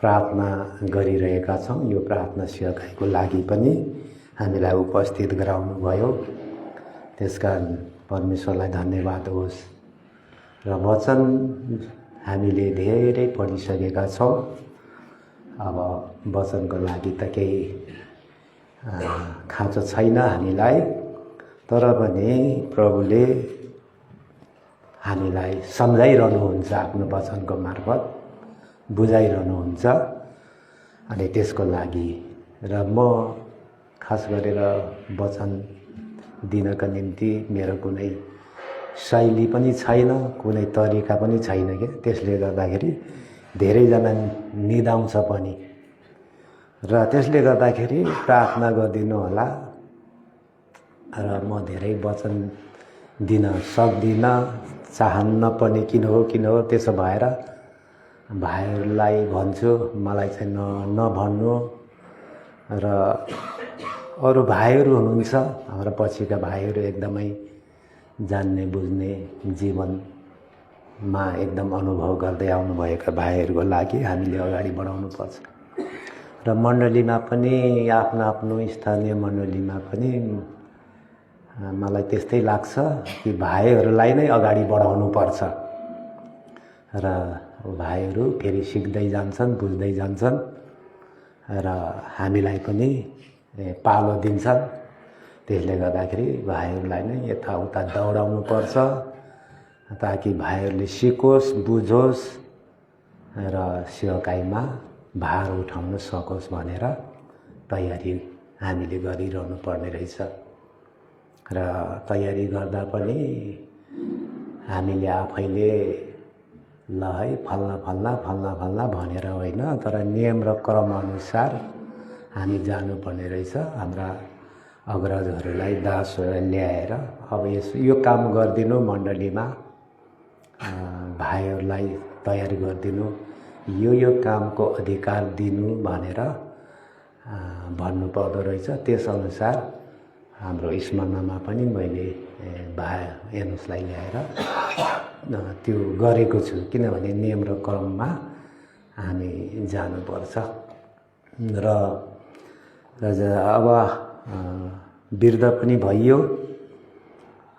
प्रार्थना गरिरहेका छौँ। यो प्रार्थना सेवाकाईको लागि पनि हामीलाई उपस्थित गराउनु भयो, त्यसकारण परमेश्वरलाई धन्यवाद होस्। र वचन हामीले धेरै पढिसकेका छौँ। अब वचनको लागि त केही खाँचो छैन हामीलाई, तर पनि प्रभुले हामीलाई सम्झाइरहनुहुन्छ, आफ्नो वचनको मार्फत बुझाइरहनुहुन्छ। अनि त्यसको लागि र म खास गरेर वचन दिनका निम्ति मेरो कुनै शैली पनि छैन, कुनै तरिका पनि छैन के, त्यसले गर्दाखेरि धेरैजना निदाउँछ पनि। र त्यसले गर्दाखेरि प्रार्थना गरिदिनु होला। र म धेरै वचन दिन सक्दिनँ, चाहन्न पनि। किन हो त्यसो भएर भाइहरूलाई भन्छु, मलाई चाहिँ नभन्नु। र अरू भाइहरू हुनुहुन्छ, हाम्रो पछिका भाइहरू एकदमै जान्ने बुझ्ने, जीवनमा एकदम अनुभव गर्दै आउनुभएका भाइहरूको लागि हामीले अगाडि बढाउनुपर्छ। र मण्डलीमा पनि आफ्नो आफ्नो स्थानीय मण्डलीमा पनि मलाई त्यस्तै लाग्छ कि भाइहरूलाई नै अगाडि बढाउनुपर्छ। र भाइहरू फेरि सिक्दै जान्छन्, बुझ्दै जान्छन् र हामीलाई पनि पालो दिन्छन्। त्यसले गर्दाखेरि भाइहरूलाई नै यताउता दौडाउनु पर्छ, ताकि भाइहरूले सिकोस्, बुझोस् र सेवाकाईमा भार उठाउन सकोस् भनेर तयारी हामीले गरिरहनु पर्ने रहेछ। र तयारी गर्दा पनि हामीले आफैले ल है फल्ना भनेर होइन, तर नियम र क्रम अनुसार हामी जानुपर्ने रहेछ। हाम्रा अग्रजहरूलाई, दासहरूलाई ल्याएर अब यो काम गरिदिनु, मण्डलीमा भाइहरूलाई तयारी गरिदिनु, यो कामको अधिकार दिनु भनेर भन्नुपर्दो रहेछ। त्यसअनुसार हाम्रो स्मरणमा पनि मैले भाइ एनुसलाई ल्याएर त्यो गरेको छु, किनभने नियम र क्रममा हामी जानुपर्छ। र अब वृद्ध पनि भइयो,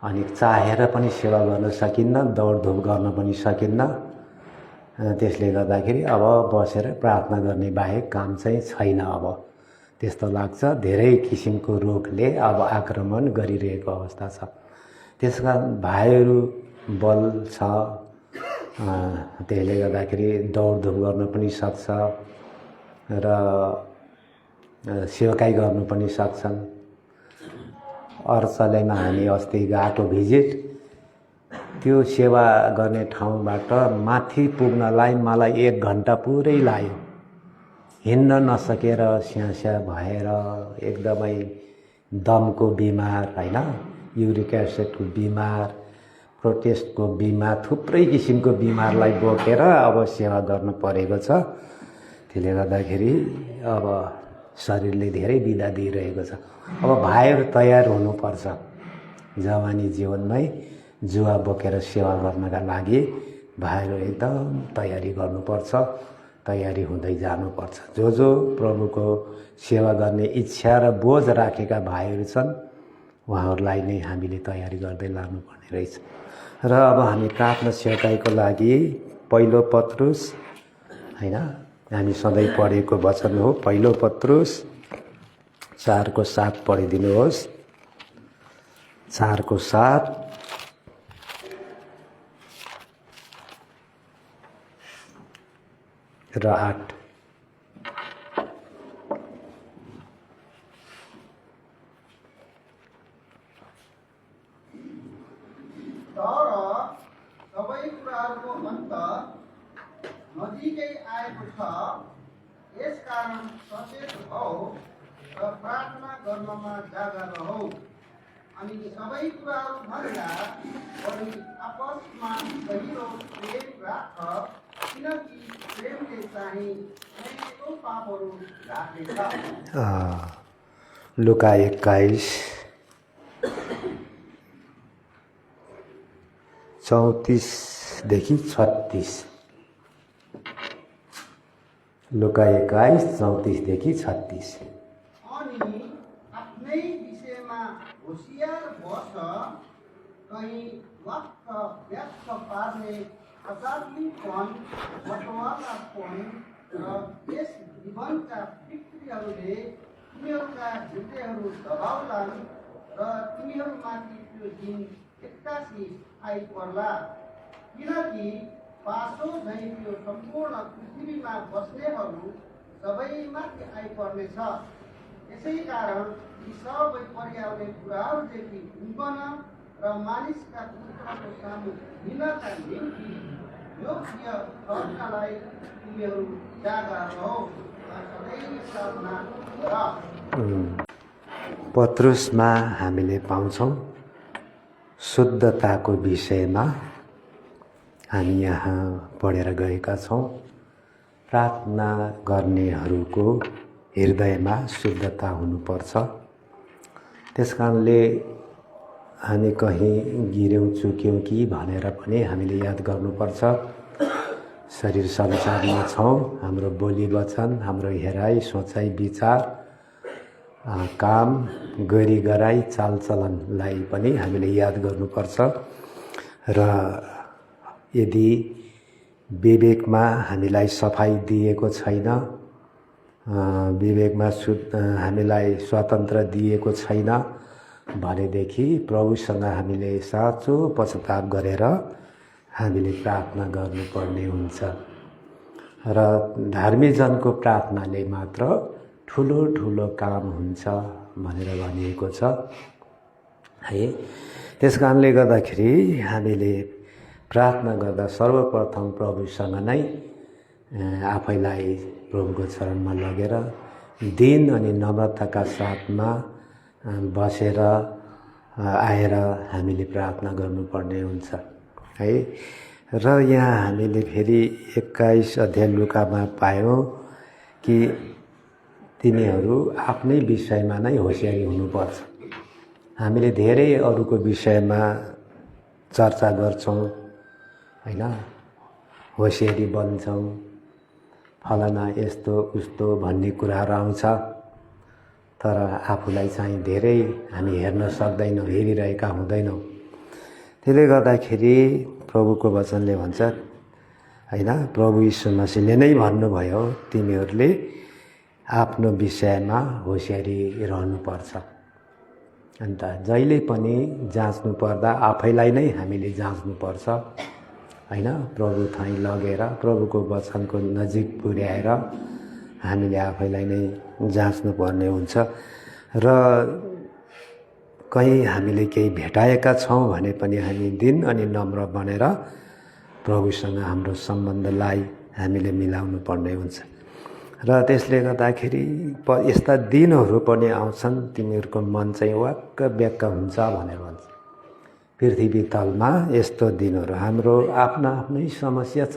अनि चाहेर पनि सेवा गर्न सकिन्न, दौडधुप गर्न पनि सकिन्न। त्यसले गर्दाखेरि अब बसेर प्रार्थना गर्ने बाहेक काम चाहिँ छैन। अब त्यस्तो लाग्छ, धेरै किसिमको रोगले अब आक्रमण गरिरहेको अवस्था छ। त्यसकारण भाइहरू बल छ, त्यसले गर्दाखेरि दौडधुप गर्न पनि सक्छ र सेवाकाई गर्नु पनि सक्छन्। अर्चलेमा हामी अस्ति गएको भिजिट, त्यो सेवा गर्ने ठाउँबाट माथि पुग्नलाई मलाई 1 घन्टा पुरै लाग्यो। हिँड्न नसकेर स्यास्या भएर एकदमै दमको बिमार होइन, युरिक एसिडको बिमार, प्रोटेस्टको बिमार, थुप्रै किसिमको बिमारलाई बोकेर अब सेवा गर्न परेको छ। त्यसले गर्दाखेरि अब शरीरले धेरै बिदा दिइरहेको छ। अब भाइहरू तयार हुनुपर्छ। जवानी जीवनमै जुवा बोकेर सेवा गर्नका लागि भाइहरू एकदम तयारी गर्नुपर्छ, तयारी हुँदै जानुपर्छ। जो प्रभुको सेवा गर्ने इच्छा र बोझ राखेका भाइहरू छन्, उहाँहरूलाई नै हामीले तयारी गर्दै लानुपर्ने रहेछ। र अब हामी प्रार्थना सेवाकाईको लागि पहिलो पत्रुस होइन, हामी सधैँ पढेको वचन हो, पहिलो पत्रुस 4:7 पढिदिनुहोस्। 4:7 र 8। तर सबै कुराहरूको अन्त नजिकै आएको छ, यसकारण सचेत हौ र प्रार्थना गर्नमा जागा रहौ। अनि सबै कुराहरू भन्दा बढी आपसमा गहिरो प्रेम राख, किनकि प्रेमले चाहिँ अनेकौँ पापहरू ढाक्नेछ। लुका 21 34 देखि 36। लुका 21:34-36। अनि आफ्नै विषयमा होसियार बस, कहीँ वाक्क व्यक्त पार्ने अचात्मीपन, बटवालापन र यस जीवनका बिक्रीहरूले तिमीहरूका हृदयहरू दबाउलान् र तिमीहरूमाथि त्यो दिन एक्कासी आइपर्ला। किनकि पासो झैँ त्यो सम्पूर्ण पृथ्वीमा बस्नेहरू सबैमाथि आइपर्नेछ। यसै कारण यी सबै परिआउने कुराहरूदेखि उम्कन र मानिसका पुत्रको सामु हिँड्नका निम्ति योग्य ठहर्नलाई तिमीहरू जागा रहो र सधैँ प्रार्थना गर। पत्रुसमा हामीले पाउँछौँ शुद्धताको विषयमा हामी यहाँ पढेर गएका छौँ। प्रार्थना गर्नेहरूको हृदयमा शुद्धता हुनुपर्छ। त्यसकारणले हामी कहीँ गिर्यौँ चुक्यौँ कि भनेर पनि हामीले याद गर्नुपर्छ। शरीर संसारमा छौँ, हाम्रो बोली वचन, हाम्रो हेराइ सोचाइ विचार काम गरी गराई चालचलनलाई पनि हामीले याद गर्नुपर्छ। र यदि विवेकमा हामीलाई सफाई दिएको छैन, विवेकमा हामीलाई स्वतन्त्र दिएको छैन भनेदेखि प्रभुसँग हामीले साँचो पश्चाताप गरेर हामीले प्रार्थना गर्नुपर्ने हुन्छ। र धार्मीजनको प्रार्थनाले मात्र ठुलो ठुलो काम हुन्छ भनेर भनिएको छ है। त्यसकारणले गर्दाखेरि हामीले प्रार्थना गर्दा सर्वप्रथम प्रभुसँग नै आफैलाई प्रभुको चरणमा लगेर दिन अनि नम्रताका साथमा बसेर आएर हामीले प्रार्थना गर्नुपर्ने हुन्छ है। र यहाँ हामीले फेरि 21 अध्याय लुकामा पायौँ कि तिनीहरू आफ्नै विषयमा नै होसियारी हुनुपर्छ। हामीले धेरै अरूको विषयमा चर्चा गर्छौँ हैन, होसियारी बन्छौँ, फलाना यस्तो उस्तो भन्ने कुराहरू आउँछ, तर आफूलाई चाहिँ धेरै हामी हेर्न सक्दैनौँ, हेरिरहेका हुँदैनौँ। त्यसले गर्दाखेरि प्रभुको वचनले भन्छ हैन, प्रभु यीशु मसीहले नै भन्नुभयो तिमीहरूले आफ्नो विषयमा होसियारी रहनुपर्छ। अन्त जहिले पनि जाँच्नु पर्दा आफैलाई नै हामीले जाँच्नुपर्छ हैन। प्रभु थाई लगेर प्रभुको वचनको नजिक पुर्याएर हामीले आफैलाई नै जाँच्नु पर्ने हुन्छ। र कहीँ हामीले केही भेटाएका छौँ भने पनि हामी दिन अनि नम्र बनेर प्रभुसँग हाम्रो सम्बन्धलाई हामीले मिलाउनु पर्ने हुन्छ। र त्यसले गर्दाखेरि यस्ता दिनहरू पनि आउँछन् तिमीहरूको मन चाहिँ वाक्क ब्याक्क हुन्छ भनेर भन्छ। पृथ्वी तलमा यस्तो दिनहरू हाम्रो आफ्ना आफ्नै समस्या छ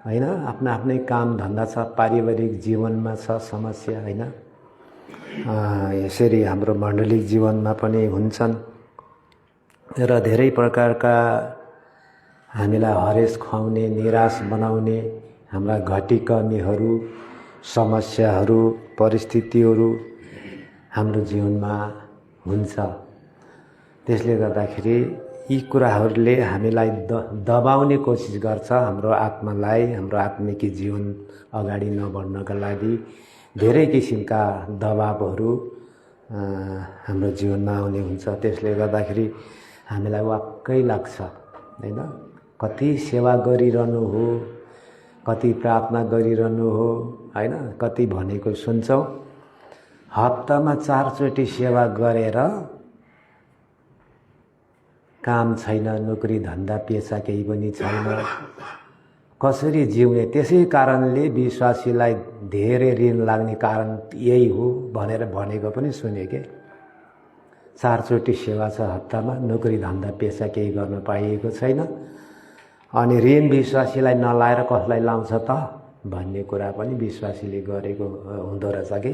हैन, आफ्ना आफ्नै काम धन्दा छ, पारिवारिक जीवनमा छ समस्या हैन, यसरी हाम्रो मण्डलिक जीवनमा पनि हुन्छन्। र धेरै प्रकारका हामीलाई हरेस खुवाउने, निराश बनाउने हाम्रा घटी कमीहरू, समस्याहरू, परिस्थितिहरू हाम्रो जीवनमा हुन्छ। त्यसले गर्दाखेरि यी कुराहरूले हामीलाई दबाउने कोसिस गर्छ, हाम्रो आत्मालाई, हाम्रो आत्मिक जीवन अगाडि नबढ्नका लागि धेरै किसिमका दबावहरू हाम्रो जीवनमा आउने हुन्छ। त्यसले गर्दाखेरि हामीलाई वाक्कै लाग्छ हैन, कति सेवा गरिरहनु हो, कति प्रार्थना गरिरहनु हो हैन, कति भनेको सुन्छौँ। हप्तामा 4 चोटि सेवा गरेर काम छैन, नोकरी धन्दा पेसा केही पनि छैन, कसरी जिउने? त्यसै कारणले विश्वासीलाई धेरै ऋण लाग्ने कारण यही हो भनेर भनेको पनि सुने के। 4 चोटि सेवा छ हप्तामा, नोकरी धन्दा पेसा केही गर्न पाइएको छैन, अनि ऋण विश्वासीलाई नलाएर कसलाई लाउँछ त भन्ने कुरा पनि विश्वासीले गरेको हुँदो रहेछ कि।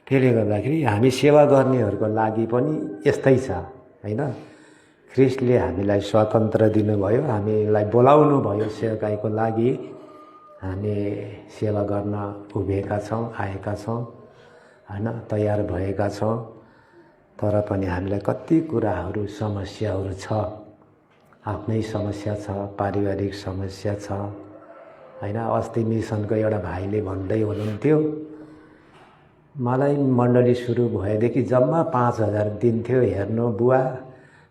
त्यसले गर्दाखेरि हामी सेवा गर्नेहरूको लागि पनि यस्तै छ हैन। ख्रिस्टले हामीलाई स्वतन्त्र दिनुभयो, हामीलाई बोलाउनु भयो सेवकाईको लागि, हामी सेवा गर्न उभिएका छौँ, आएका छौँ हैन, तयार भएका छौँ। तर पनि हामीलाई कति कुराहरू समस्याहरू छ, आफ्नै समस्या छ, पारिवारिक समस्या छ हैन। अस्ति मिसनको एउटा भाइले भन्दै हुनुहुन्थ्यो, मलाई मण्डली सुरु भएदेखि जम्मा 5000 दिन्थ्यो, हेर्नु बुवा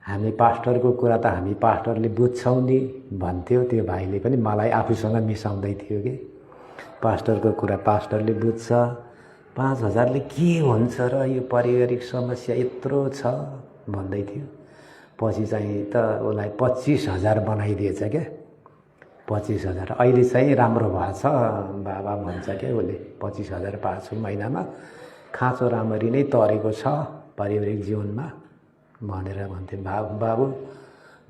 हामी पास्टरको कुरा त हामी पास्टरले बुझ्छौँ नि भन्थ्यो। त्यो भाइले पनि मलाई आफूसँग मिसाउँदै थियो कि पास्टरको कुरा पास्टरले बुझ्छ, 5000ले के हुन्छ र, यो पारिवारिक समस्या यत्रो छ भन्दै थियो। पछि चाहिँ त उसलाई 25000 बनाइदिएछ क्या, 25000। अहिले चाहिँ राम्रो भएछ बाबा भन्छ क्या उसले, 25000 पाएको छु महिनामा, खाँचो राम्ररी नै तरेको छ पारिवारिक जीवनमा भनेर भन्थे। बाबु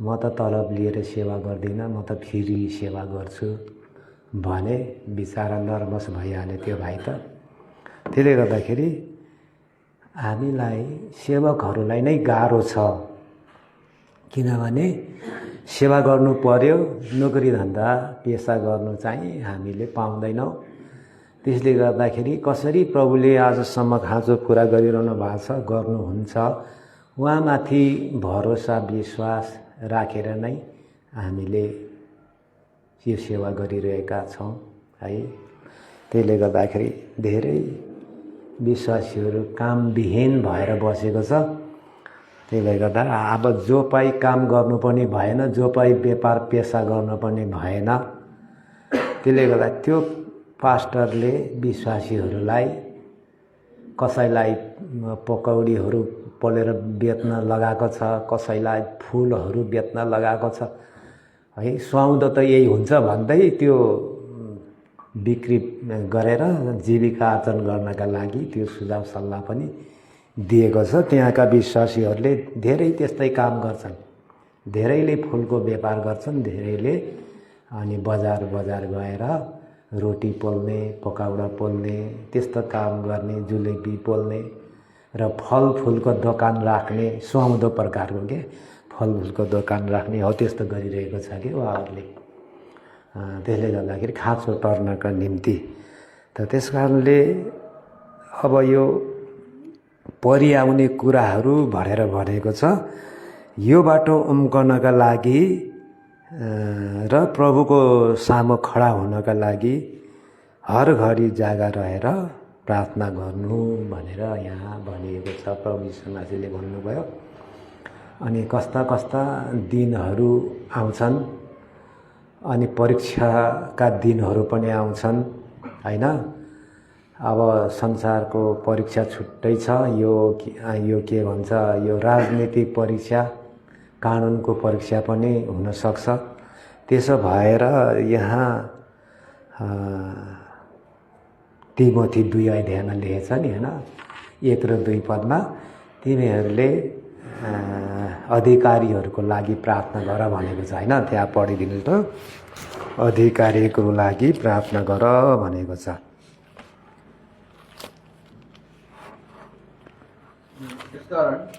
म त तलब लिएर सेवा गर्दिनँ, म त फ्री सेवा गर्छु भने। बिचारा नर्भस भइहाल्यो त्यो भाइ त। त्यसले गर्दाखेरि हामीलाई सेवकहरूलाई नै गाह्रो छ, किनभने सेवा गर्नु पर्यो, नोकरी धन्दा पेसा गर्नु चाहिँ हामीले पाउँदैनौँ। त्यसले गर्दाखेरि कसरी प्रभुले आजसम्म खाँचो पुरा गरिरहनु भएको छ, गर्नुहुन्छ, उहाँमाथि भरोसा विश्वास राखेर नै हामीले यो सेवा गरिरहेका छौँ है। त्यसले गर्दाखेरि धेरै विश्वासीहरू कामविहीन भएर बसेको छ। त्यसले गर्दा अब जो पाइ काम गर्नु पनि भएन, जो पाइ व्यापार पेसा गर्नु पनि भएन। त्यसले गर्दा त्यो पास्टरले विश्वासीहरूलाई कसैलाई पकौडीहरू पोलेर बेच्न लगाएको छ, कसैलाई फुलहरू बेच्न लगाएको छ है। सुहाउँदो त यही हुन्छ भन्दै त्यो बिक्री गरेर जीविका आर्जन गर्नका लागि त्यो सुझाव सल्लाह पनि दिएको छ। त्यहाँका विश्वासीहरूले धेरै त्यस्तै काम गर्छन्, धेरैले फुलको व्यापार गर्छन्, धेरैले अनि बजार गएर रोटी पोल्ने, पकौडा पोल्ने, त्यस्तो काम गर्ने, जुलेबी पोल्ने र फलफुलको दोकान राख्ने, सुहाउँदो प्रकारको के फलफुलको दोकान राख्ने हो त्यस्तो गरिरहेको छ कि उहाँहरूले। त्यसले गर्दाखेरि खाँचो टर्नका निम्ति त त्यस कारणले अब यो परिआउने कुराहरू भनेर भनेको छ। यो बाटो उम्कनका लागि र प्रभुको सामु खडा हुनका लागि हर घडी जागा रहेर प्रार्थना गर्नु भनेर यहाँ भनिएको छ। प्रभु यीशु मसीहले भन्नुभयो। अनि कस्ता कस्ता दिनहरू आउँछन्, अनि परीक्षाका दिनहरू पनि आउँछन् हैन। अब संसारको परीक्षा छुट्टै छ। यो के भन्छ, यो राजनीतिक परीक्षा, कानुनको परीक्षा पनि हुन सक्छ। त्यसो भएर यहाँ तिमोथी 2 अध्यायमा लेखेछ नि हैन, 1 र 2 पदमा, तिमीहरूले अधिकारीहरूको लागि प्रार्थना गर भनेको छ हैन। त्यहाँ पढिदिनु त, अधिकारीको लागि प्रार्थना गर भनेको छ।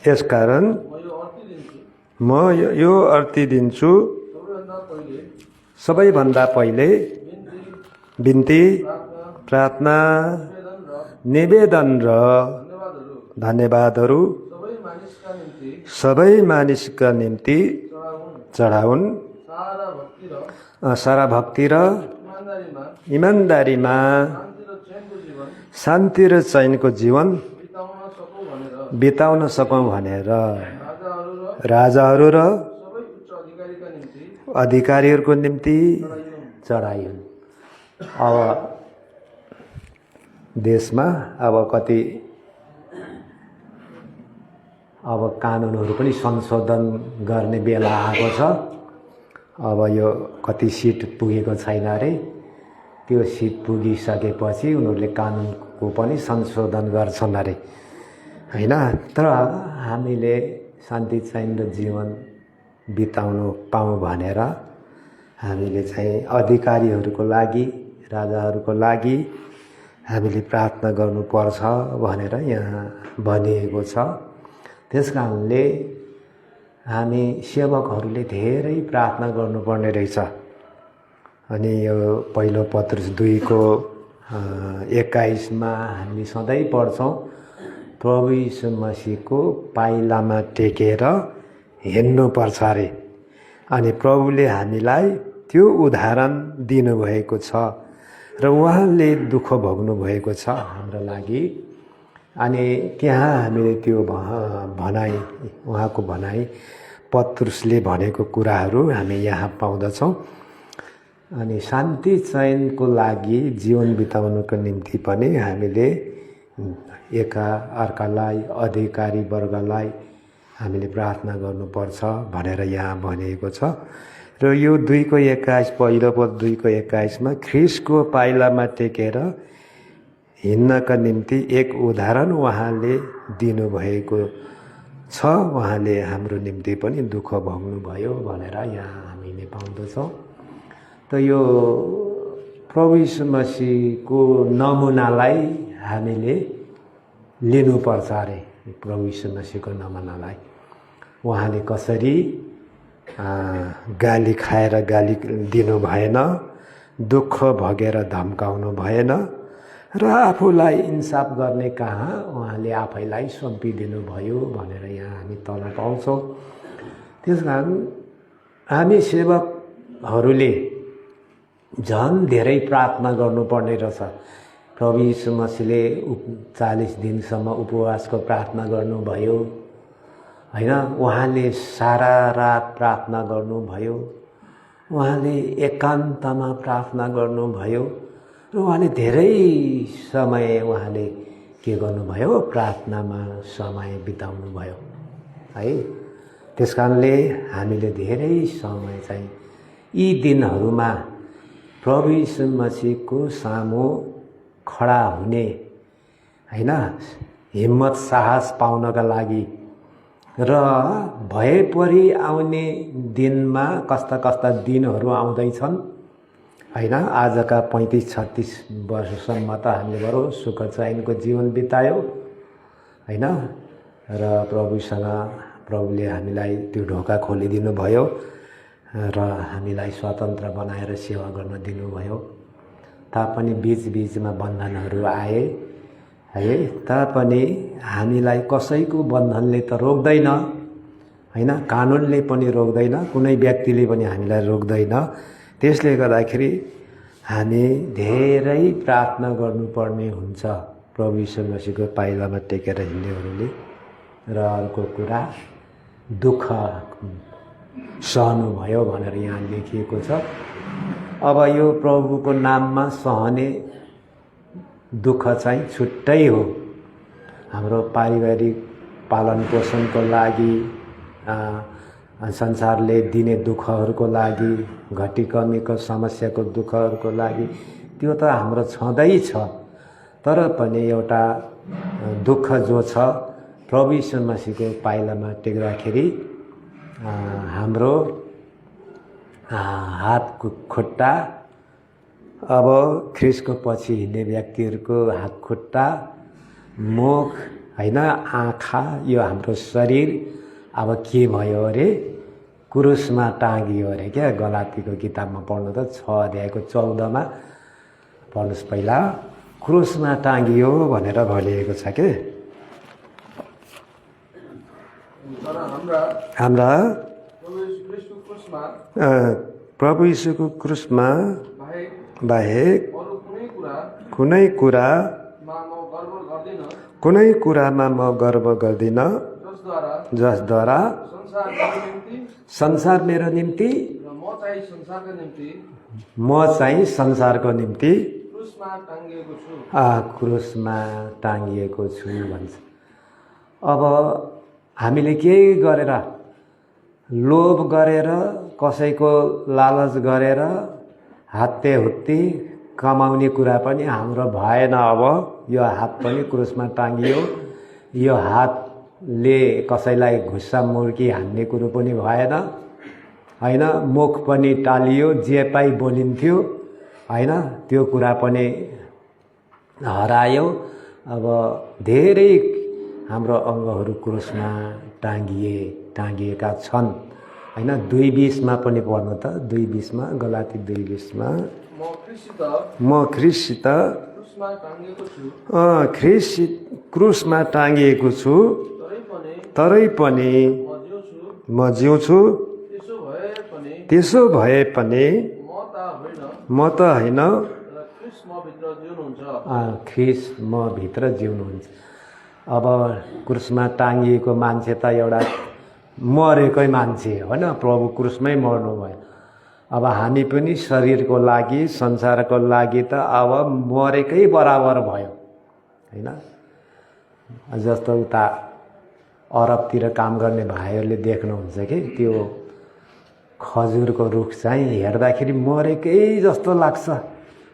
यसकारण म यो अर्ती दिन्छु, सबैभन्दा पहिले बिन्ती, प्रार्थना, निवेदन र धन्यवादहरू सबै मानिसका निम्ति चढाउन्। सारा भक्ति र इमान्दारीमा शान्ति र चैनको जीवन बिताउन सकौँ भनेर राजाहरू र अधिकारीहरूको निम्ति चढाइन्। अब देशमा कति कानुनहरू पनि संशोधन गर्ने बेला आएको छ। अब यो कति सिट पुगेको छैन अरे, त्यो सिट पुगिसकेपछि उनीहरूले कानुनको पनि संशोधन गर्छन् अरे हैन। तर हामीले शान्ति चैन र जीवन बिताउनु पाऊँ भनेर हामीले चाहिँ अधिकारीहरूको लागि, राजाहरूको लागि हामीले प्रार्थना गर्नुपर्छ भनेर यहाँ भनिएको छ। त्यसकारणले हामी सेवकहरूले धेरै प्रार्थना गर्नुपर्ने रहेछ अनि यो पहिलो पत्रुस 2 को 21 मा हामी सधैँ पढ्छौँ, प्रभु यीशु मसीहको पाइलामा टेकेर हिँड्नुपर्छ अरे। अनि प्रभुले हामीलाई त्यो उदाहरण दिनुभएको छ र उहाँले दुःख भोग्नु भएको छ हाम्रो लागि। अनि त्यहाँ हामीले त्यो भनाइ, उहाँको भनाइ, पत्रुसले भनेको कुराहरू हामी यहाँ पाउँदछौँ। अनि शान्ति चयनको लागि जीवन बिताउनको निम्ति पनि हामीले एका अर्कालाई, अधिकारी वर्गलाई हामीले प्रार्थना गर्नुपर्छ भनेर यहाँ भनिएको छ। र यो 2 को 21, पहिलो पद 2 को 21 मा ख्रीष्टको पाइलामा टेकेर हिँड्नका निम्ति एक उदाहरण उहाँले दिनुभएको छ। उहाँले हाम्रो निम्ति पनि दुःख भोग्नुभयो भनेर यहाँ हामीले पाउँदछौँ। त यो प्रभु यीशु मसीहको नमुनालाई हामीले लिनुपर्छ अरे। प्रभु यीशु मसीहको नमुनालाई उहाँले कसरी गाली खाएर गाली दिनु भएन, दुःख भोगेर धम्काउनु भएन र आफूलाई इन्साफ गर्ने कहाँ उहाँले आफैलाई सुम्पिदिनु भयो भनेर यहाँ हामी तल पाउँछौँ। त्यसकारण हामी सेवकहरूले झन् धेरै प्रार्थना गर्नुपर्ने रहेछ। प्रभु यीशु मसीहले 40 दिनसम्म उपवासको प्रार्थना गर्नुभयो हैन। उहाँले सारा रात प्रार्थना गर्नुभयो, उहाँले एकान्तमा प्रार्थना गर्नुभयो र उहाँले धेरै समय उहाँले के गर्नुभयो, प्रार्थनामा समय बिताउनु भयो है। त्यसकारणले हामीले धेरै समय चाहिँ यी दिनहरूमा प्रभु यीशु मसीहको सामु खडा हुने हैन, हिम्मत साहस पाउनका लागि र भएपरि आउने दिनमा कस्ता कस्ता दिनहरू आउँदैछन् हैन। आजका 35-36 वर्षसम्म त हामीले बरु सुख चैनको जीवन बितायो हैन। र प्रभुले हामीलाई त्यो ढोका खोलिदिनु भयो र हामीलाई स्वतन्त्र बनाएर सेवा गर्न दिनुभयो। तापनि बीचबीचमा बन्धनहरू आए है, तापनि हामीलाई कसैको बन्धनले त रोक्दैन हैन, कानुनले पनि रोक्दैन, कुनै व्यक्तिले पनि हामीलाई रोक्दैन। त्यसले गर्दाखेरि हामी धेरै प्रार्थना गर्नुपर्ने हुन्छ प्रभु यीशु मसीहको पाइलामा टेकेर हिँड्नेहरूले। र अर्को कुरा, दुःख सहनुभयो भनेर यहाँ लेखिएको छ। अब यो प्रभुको नाममा सहने दुःख चाहिँ छुट्टै हो। हाम्रो पारिवारिक पालन पोषणको लागि, संसारले दिने दुःखहरूको लागि, घटी कमीको समस्याको दुःखहरूको लागि, त्यो त हाम्रो छँदै छ। तर पनि एउटा दुःख जो छ, प्रभु यीशु मसीहको पाइलामा टेक्दाखेरि हाम्रो हात खुट्टा, अब ख्रीष्टको पछि हिँड्ने व्यक्तिहरूको हात खुट्टा, मुख हैन, आँखा, यो हाम्रो शरीर अब के भयो अरे, क्रुसमा टाँगियो अरे क्या। गलातीको किताबमा पढ्नु त 6 अध्यायको 14 मा पढ्नुस् पहिला, क्रुसमा टाँगियो भनेर भनिएको छ के। हाम्रा प्रभु यीशुको क्रुसमा बाहेक कुनै कुरामा म गर्व गर्दिनँ, जसद्वारा संसार मेरो निम्ति, म चाहिँ संसारको निम्ति क्रुसमा टाँगिएको छु भन्छ। अब हामीले केही गरेर, लोभ गरेर, कसैको लालच गरेर हात्ते हुत्ती कमाउने कुरा पनि हाम्रो भएन। अब यो हात पनि क्रुसमा टाँगियो, यो हातले कसैलाई घुस्सा मुर्की हान्ने कुरो पनि भएन हैन। मुख पनि टालियो, जे पाइ बोलिन्थ्यो हैन, त्यो कुरा पनि हरायो। अब धेरै हाम्रो अङ्गहरू क्रुसमा टाँगिएका छन् होइन 2:20 पनि पढ्नु त 2:20 गलाती 2:20 म ख्रिससित क्रुसमा टाँगिएको छु तरै पनि म जिउँछु त्यसो भए पनि म त होइन ख्रिस म भित्र जिउनुहुन्छ। अब क्रुसमा टाँगिएको मान्छे त एउटा मरेकै मान्छे होइन, प्रभु क्रुसमै मर्नुभयो। अब हामी पनि शरीरको लागि संसारको लागि त अब मरेकै बराबर भयो होइन। जस्तो उता अरबतिर काम गर्ने भाइहरूले देख्नुहुन्छ कि त्यो खजुरको रुख चाहिँ हेर्दाखेरि मरेकै जस्तो लाग्छ,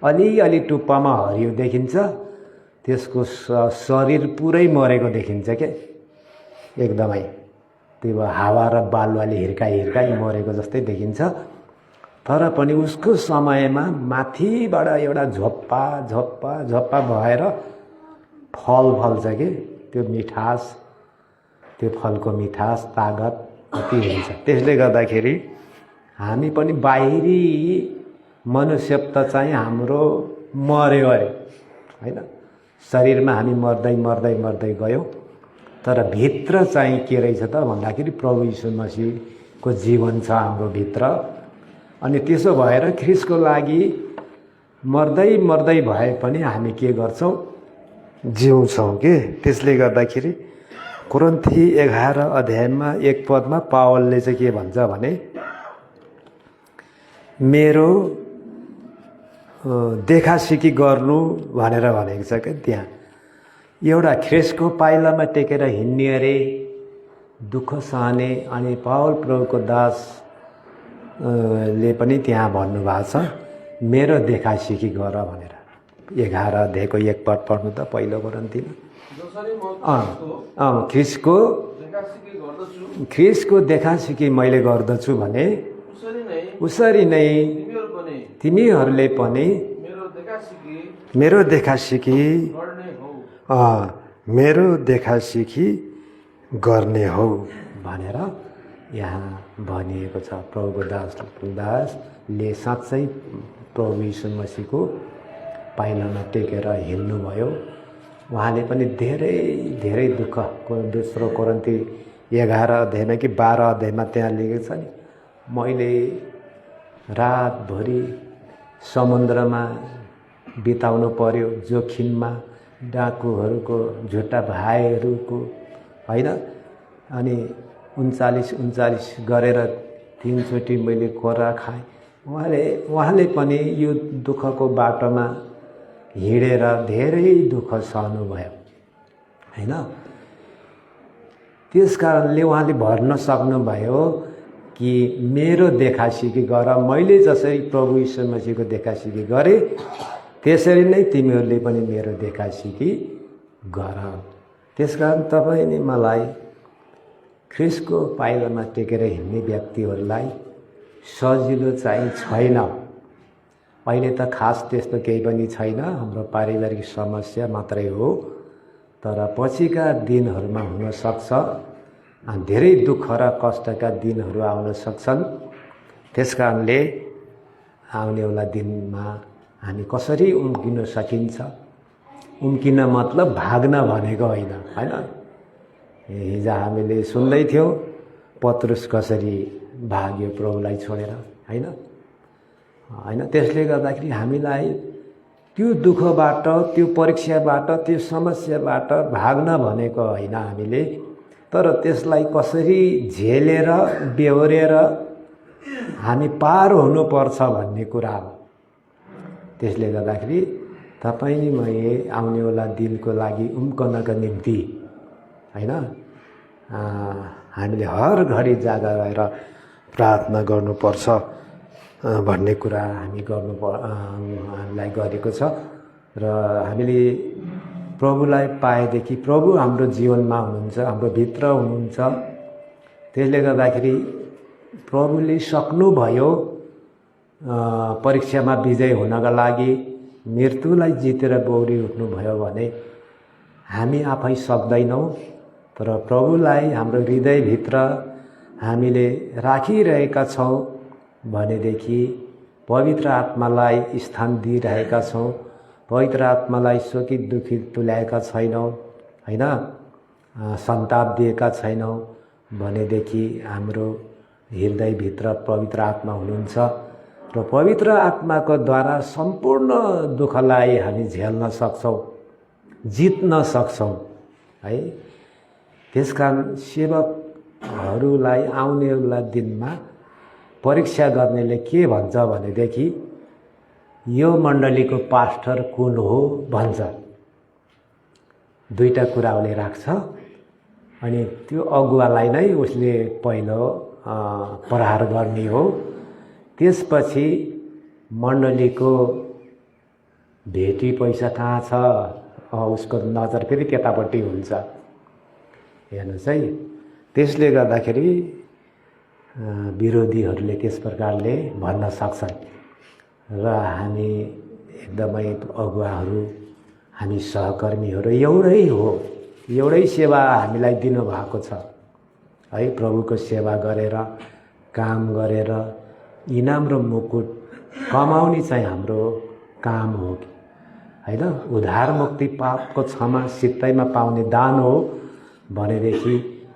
अलिअलि टुप्पामा हरियो देखिन्छ, त्यसको शरीर पुरै मरेको देखिन्छ के एकदमै त्यो हावा र बालुवाले हिर्काइ मरेको जस्तै देखिन्छ। तर पनि उसको समयमा माथिबाट एउटा झोप्पा झोप्पा झोप्पा भएर फल फल्छ कि त्यो मिठास, त्यो फलको मिठास तागत कति हुन्छ। त्यसले गर्दाखेरि हामी पनि बाहिरी मनुष्यत्व चाहिँ हाम्रो मर्यो अरे होइन, शरीरमा हामी मर्दै मर्दै मर्दै गयौँ। तर भित्र चाहिँ के रहेछ त भन्दाखेरि प्रभु यीशु मसीहको जीवन छ हाम्रो भित्र। अनि त्यसो भएर ख्रिस्टको लागि मर्दै मर्दै भए पनि हामी के गर्छौँ, जिउँछौँ के। त्यसले गर्दाखेरि कोरिन्थी 11 अध्यायमा 1 पदमा पावलले चाहिँ के भन्छ भने मेरो देखासिकी गर्नु भनेर भनेको छ क्या त्यहाँ। एउटा ख्रिस्टको पाइलामा टेकेर हिँड्ने अरे, दुःख सहने। अनि पावल प्रभुको दास ले पनि त्यहाँ भन्नुभएको छ मेरो देखासिकी गर भनेर। 11 अध्यायको 1 पद पढ्नु त पहिलो कोरिन्थीमा। ख्रिस्टको देखासिकी मैले गर्दछु भने उसरी नै तिमीहरूले पनि मेरो देखासिकी गर्ने हौ भनेर यहाँ भनिएको छ। प्रभुको दासले साँच्चै प्रभु यीशु मसीहको पाइलामा टेकेर हिँड्नुभयो। उहाँले पनि धेरै धेरै दुःखको, दोस्रो कोरिन्थी 11 अध्यायमा कि 12 अध्यायमा त्यहाँ लेखेको छ नि, मैले रातभरि समुद्रमा बिताउनु पर्यो, जोखिममा, डाकुहरूको, झुटा भाइहरूको होइन। अनि 39 गरेर 3 चोटि मैले कोरा खाएँ। उहाँले पनि यो दुःखको बाटोमा हिँडेर धेरै दुःख सहनुभयो होइन। त्यस कारणले उहाँले भन्न सक्नुभयो कि मेरो देखासिकी गर, मैले जसरी प्रभु यीशु मसीहको देखासिकी गरेँ त्यसरी नै तिमीहरूले पनि मेरो देखासिकी गर। त्यसकारण तपाईँ नि मलाई ख्रिस्टको पाइलामा टेकेर हिँड्ने व्यक्तिहरूलाई सजिलो चाहिँ छैन। अहिले त खास त्यस्तो केही पनि छैन, हाम्रो पारिवारिक समस्या मात्रै हो। तर पछिका दिनहरूमा हुन सक्छ धेरै दुःख र कष्टका दिनहरू आउन सक्छन्। त्यसकारणले आउनेवाला दिनमा हामी कसरी उम्किन सकिन्छ, उम्किन मतलब भाग्न भनेको होइन होइन। हिजो हामीले सुन्दै थियौँ पत्रुस कसरी भाग्यो प्रभुलाई छोडेर होइन। त्यसले गर्दाखेरि हामीलाई त्यो दुःखबाट, त्यो परीक्षाबाट, त्यो समस्याबाट भाग्न भनेको होइन हामीले, तर त्यसलाई कसरी झेलेर बेहोरेर हामी पार हुनुपर्छ भन्ने कुरा हो। त्यसले गर्दाखेरि तपाईँ नि मैले आउनेवाला दिनको लागि उम्कनका निम्ति होइन हामीले हर घडी जागा रहेर प्रार्थना गर्नुपर्छ भन्ने कुरा हामीलाई गरेको छ। र हामीले प्रभुलाई पाएदेखि प्रभु हाम्रो जीवनमा हुनुहुन्छ, हाम्रो भित्र हुनुहुन्छ। त्यसले गर्दाखेरि प्रभुले सक्नुभयो परीक्षामा विजय हुनका लागि, मृत्युलाई जितेर बौरी उठ्नुभयो भने हामी आफै सक्दैनौँ। तर प्रभुलाई हाम्रो हृदयभित्र हामीले राखिरहेका छौँ भनेदेखि पवित्र आत्मालाई स्थान दिइरहेका छौँ, पवित्र आत्मालाई शोकित दुखित तुल्याएका छैनौँ, होइन, सन्ताप दिएका छैनौँ भनेदेखि हाम्रो हृदयभित्र पवित्र आत्मा हुनुहुन्छ र पवित्र आत्माको द्वारा सम्पूर्ण दुःखलाई हामी झेल्न सक्छौँ, जित्न सक्छौँ है। त्यसकारण सेवकहरूलाई आउनेवाला दिनमा परीक्षा गर्नेले के भन्छ भनेदेखि यो मण्डलीको पास्टर कुन हो भन्छ। दुईटा कुरा उसले राख्छ अनि त्यो अगुवालाई नै उसले पहिलो प्रहार गर्ने हो। त्यसपछि मण्डलीको भेटी पैसा कहाँ छ उसको नजर फेरि त्यतापट्टि हुन्छ। हेर्नुहोस् है, त्यसले गर्दाखेरि विरोधीहरूले त्यस प्रकारले भन्न सक्छन् र हामी एकदमै अगुवाहरू, हामी सहकर्मीहरू एउटै हो, एउटै सेवा हामीलाई दिनुभएको छ है। प्रभुको सेवा गरेर, काम गरेर इनाम र मुकुट कमाउने चाहिँ हाम्रो काम हो होइन। उद्धार मुक्ति पापको क्षमा सित्तैमा पाउने दान हो भनेदेखि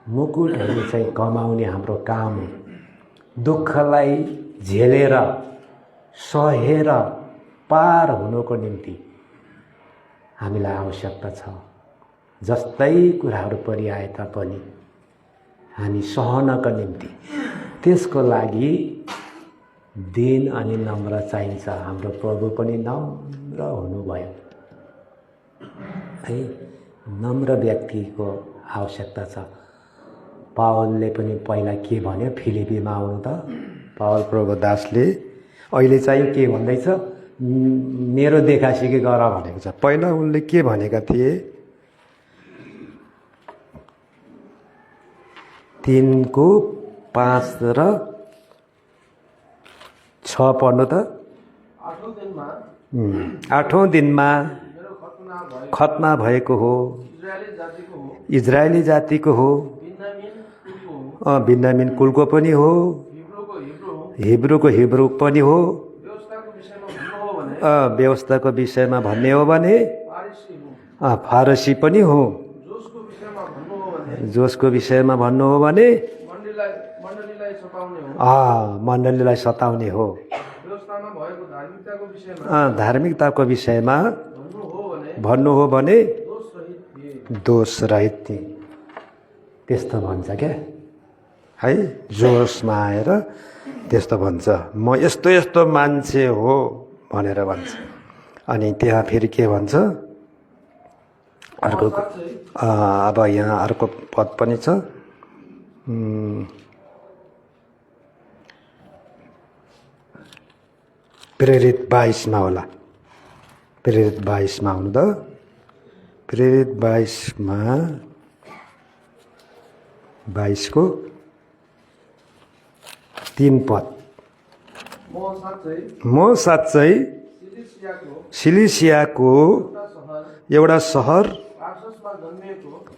मुकुटहरू चाहिँ कमाउने हाम्रो काम हो। दुःखलाई झेलेर सहेर पार हुनुको निम्ति हामीलाई आवश्यकता छ। जस्तै कुराहरू परिआए तापनि हामी सहनको निम्ति त्यसको लागि दिन अनि नम्र चाहिन्छ। हाम्रो प्रभु पनि नम्र हुनुभयो है, नम्र व्यक्तिको आवश्यकता छ। पावलले पनि पहिला के भन्यो फिलिपीमा आउनु त, पावल प्रभुदासले अहिले चाहिँ के भन्दैछ, मेरो देखासिकी गर भनेको छ। पहिला उनले के भनेका थिए, 3:5 र 6 पढ्नु त। 8औं दिनमा खतना भएको हो, इजरायली जातिको हो, बिन्यामिन कुलको पनि हो, हिब्रूको हिब्रू पनि हो। व्यवस्थाको विषयमा भन्ने हो भने फारसी पनि हो। जोसको विषयमा भन्नु हो भने मण्डलीलाई सताउने हो। धार्मिकताको विषयमा भन्नु हो भने दोष रहित थिए, त्यस्तो भन्छ क्या है। जोसमा आएर त्यस्तो भन्छ, म यस्तो यस्तो मान्छे हो भनेर भन्छ। अनि त्यहाँ फेरि के भन्छ अर्को, अब यहाँ अर्को पद पनि छ, प्रेरित 22 होला, प्रेरित 22 आउनु त। प्रेरित 22 को 3 पद, म साँच्चै सिलिसियाको एउटा सहर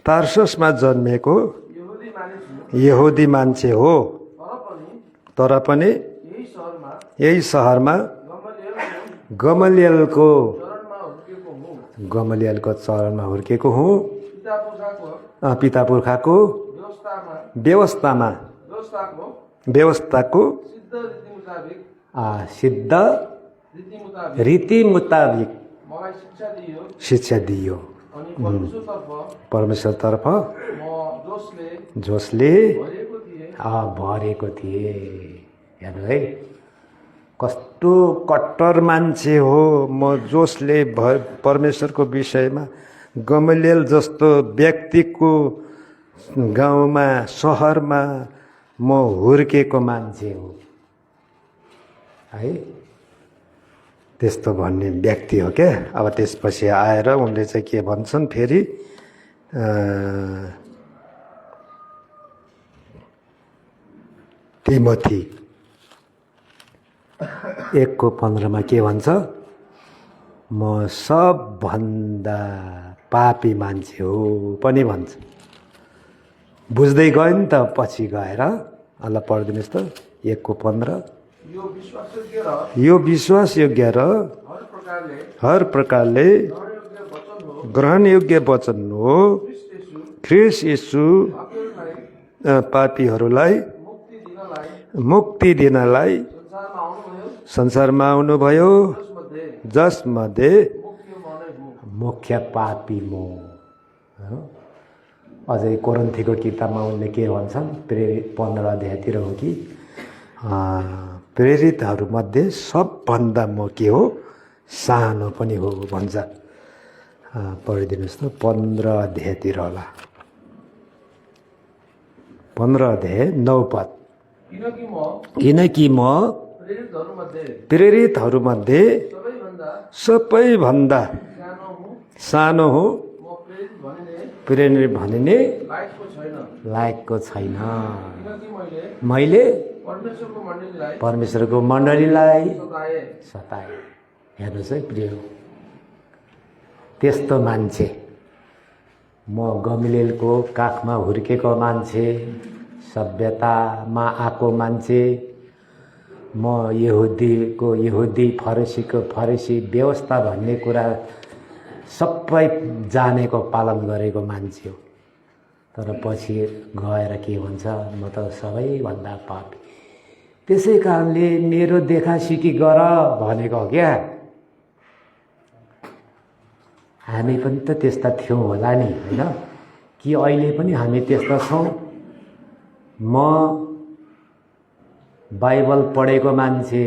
तार्ससमा जन्मेको यहुदी मान्छे हो, तर पनि यही सहरमा गमलियलको चरणमा हुर्केको हुँ। पिता पुर्खाको व्यवस्थाको सिद्ध रीति मुताबिक शिक्षा दियो परमेश्वरतर्फ जोसले भरेको थिए। हेर्नु है, कस्तो कट्टर मान्छे हो म, जोसले परमेश्वरको विषयमा गमलियल जस्तो व्यक्तिको गाउँमा सहरमा म हुर्केको मान्छे हो है, त्यस्तो भन्ने व्यक्ति हो क्या। अब त्यसपछि आएर उनले चाहिँ के भन्छन् फेरि, तिमोथी 1:15 के भन्छ, म सबभन्दा पापी मान्छे हो पनि भन्छ। बुझ्दै गयो नि त पछि गएर अल्लाह पढिदिनुहोस् त 1:15। यो विश्वासयोग्य र यो विश्वासयोग्य र हर प्रकारले हर प्रकारले ग्रहणयोग्य वचन हो। ग्रहणयोग्य वचन हो। ख्रीष्ट येशू पापीहरूलाई मुक्ति दिनलाई संसारमा आउनुभयो, जसमध्ये मुख्य पापी म। अझै कोरिन्थीको किताबमा उनले के भन्छन्, प्रेरित 15 अध्यायतिर हो कि प्रेरितहरूमध्ये सबभन्दा म के हो, सानो पनि हो भन्छ। पढिदिनुहोस् त 15 अध्यायतिर होला, 15 अध्याय 9 पद। किनकि म प्रेरितहरूमध्ये सबैभन्दा सानो हुँ, प्रेरित भनिने लायकको छैन। मैले परमेश्वरको मण्डलीलाई सताए। हेर्नुहोस् है प्रिय, त्यस्तो मान्छे, म गमलिएलको काखमा हुर्केको मान्छे, सभ्यतामा आएको मान्छे, म यहुदी फरिसीको फरिसी व्यवस्था भन्ने कुरा सबै जानेको पालन गरेको मान्छे हो। तर पछि गएर के भन्छ, म त सबैभन्दा पापी। त्यसै कारणले मेरो देखासिकी गर भनेको क्या। हामी पनि त त्यस्ता थियौँ होला नि, होइन? कि अहिले पनि हामी त्यस्ता छौँ? म बाइबल पढेको मान्छे,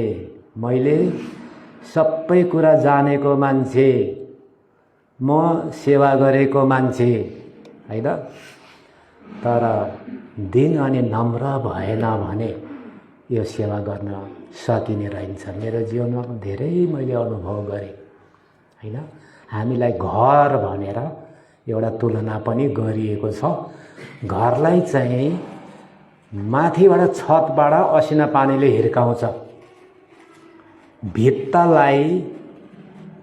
मैले सबै कुरा जानेको मान्छे, म सेवा गरेको मान्छे, होइन? तर दिन अनि नम्र भएन भने यो सेवा गर्न सकिने रहन्छ। मेरो जीवनमा धेरै मैले अनुभव गरेँ, होइन? हामीलाई घर भनेर एउटा तुलना पनि गरिएको छ। घरलाई चाहिँ माथिबाट छतबाट असिना पानीले हिर्काउँछ, भित्तालाई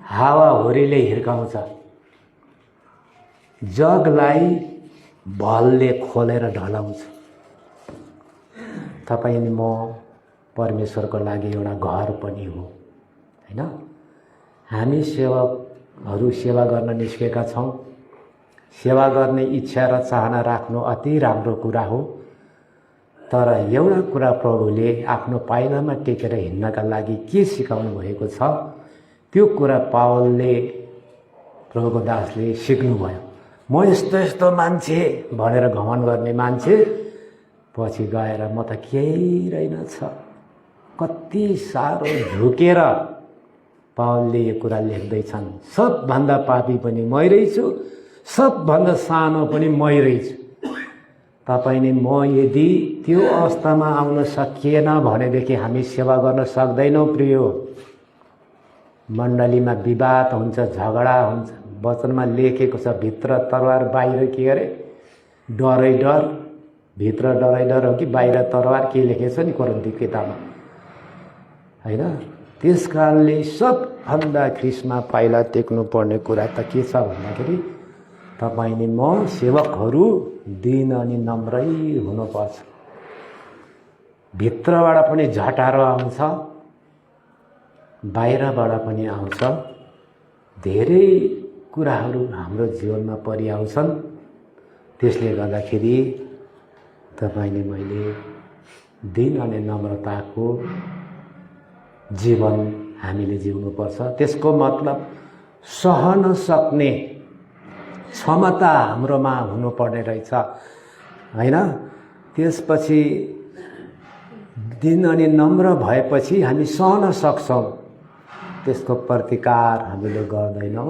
हावाहुरीले हिर्काउँछ, जगलाई भलले खोलेर ढलाउँछ। तपाईँ अनि म परमेश्वरको लागि एउटा घर पनि हो, होइन? हामी सेवकहरू सेवा गर्न निस्केका छौँ। सेवा गर्ने इच्छा र चाहना राख्नु अति राम्रो कुरा हो। तर एउटा कुरा प्रभुले आफ्नो पाइलामा टेकेर हिँड्नका लागि के सिकाउनु भएको छ, त्यो कुरा पावलले, प्रभुको दासले सिक्नुभयो। म यस्तो यस्तो मान्छे भनेर घमण्ड गर्ने मान्छे पछि गएर म त केही रहेनछ। कति साह्रो झुकेर पावलले यो कुरा लेख्दैछन्, सबभन्दा पापी पनि मै रहेछु, सबभन्दा सानो पनि मै रहेछु। तपाईले म यदि त्यो अवस्थामा आउन सकिएन भनेदेखि हामी सेवा गर्न सक्दैनौँ। प्रियो, मण्डलीमा विवाद हुन्छ, झगडा हुन्छ। वचनमा लेखेको छ, भित्र तरवार बाहिर के अरे डरै डर। भित्र डरै डर हो कि बाहिर तरवार, के लेखेको छ नि कोरिन्थी किताबमा, होइन? त्यस कारणले सबभन्दा ख्रीष्टमा पाइला टेक्नु पर्ने कुरा त के छ भन्दाखेरि तपाईले म सेवकहरू दिन अनि नम्रै हुनुपर्छ। भित्रबाट पनि झटारो आउँछ, बाहिरबाट पनि आउँछ। धेरै कुराहरू हाम्रो जीवनमा परिआउँछन्। त्यसले गर्दाखेरि तपाईले मैले दिन अनि नम्रताको जीवन हामीले जिउनुपर्छ। त्यसको मतलब सहन सक्ने क्षमता हाम्रोमा हुनुपर्ने रहेछ, होइन? त्यसपछि दिन अनि नम्र भएपछि हामी सहन सक्छौँ। त्यसको प्रतिकार हामीले गर्दैनौँ,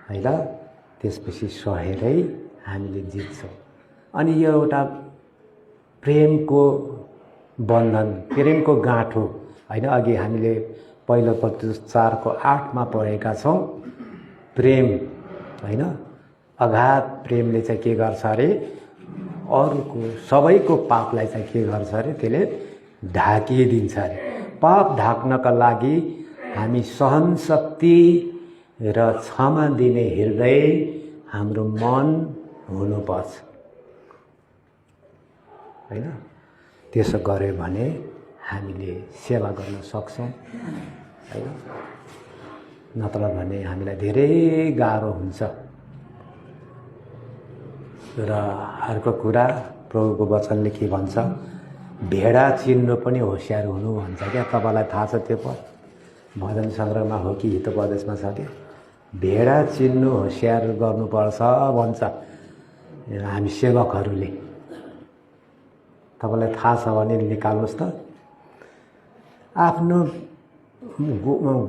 होइन? त्यसपछि सहेरै हामीले जित्छौँ। अनि यो एउटा प्रेमको बन्धन, प्रेमको गाँठो, होइन? अघि हामीले पहिलो पत्रुस 4:8 पढेका छौँ। प्रेम, होइन? अगाध प्रेमले चाहिँ के गर्छ अरे, अरूको सबैको पापलाई चाहिँ के गर्छ अरे, त्यसले ढाकिदिन्छ अरे। पाप ढाक्नका लागि हामी सहनशक्ति र क्षमा दिने हृदय हाम्रो मन हुनुपर्छ, होइन? त्यसो गर्यो भने हामीले सेवा गर्न सक्छौँ हैन। नत्र भने हामीलाई धेरै गाह्रो हुन्छ। र अर्को कुरा प्रभुको वचनले के भन्छ, भेडा चिन्नु पनि होशियार हुनु भन्छ क्या। तपाईँलाई थाहा छ त्यो पद भजन सङ्ग्रहमा हो कि हितोपदेशमा छ कि, भेडा चिन्नु होशियार गर्नुपर्छ भन्छ हामी सेवकहरूले। तपाईँलाई थाहा छ भने निकाल्नुहोस् त। आफ्नो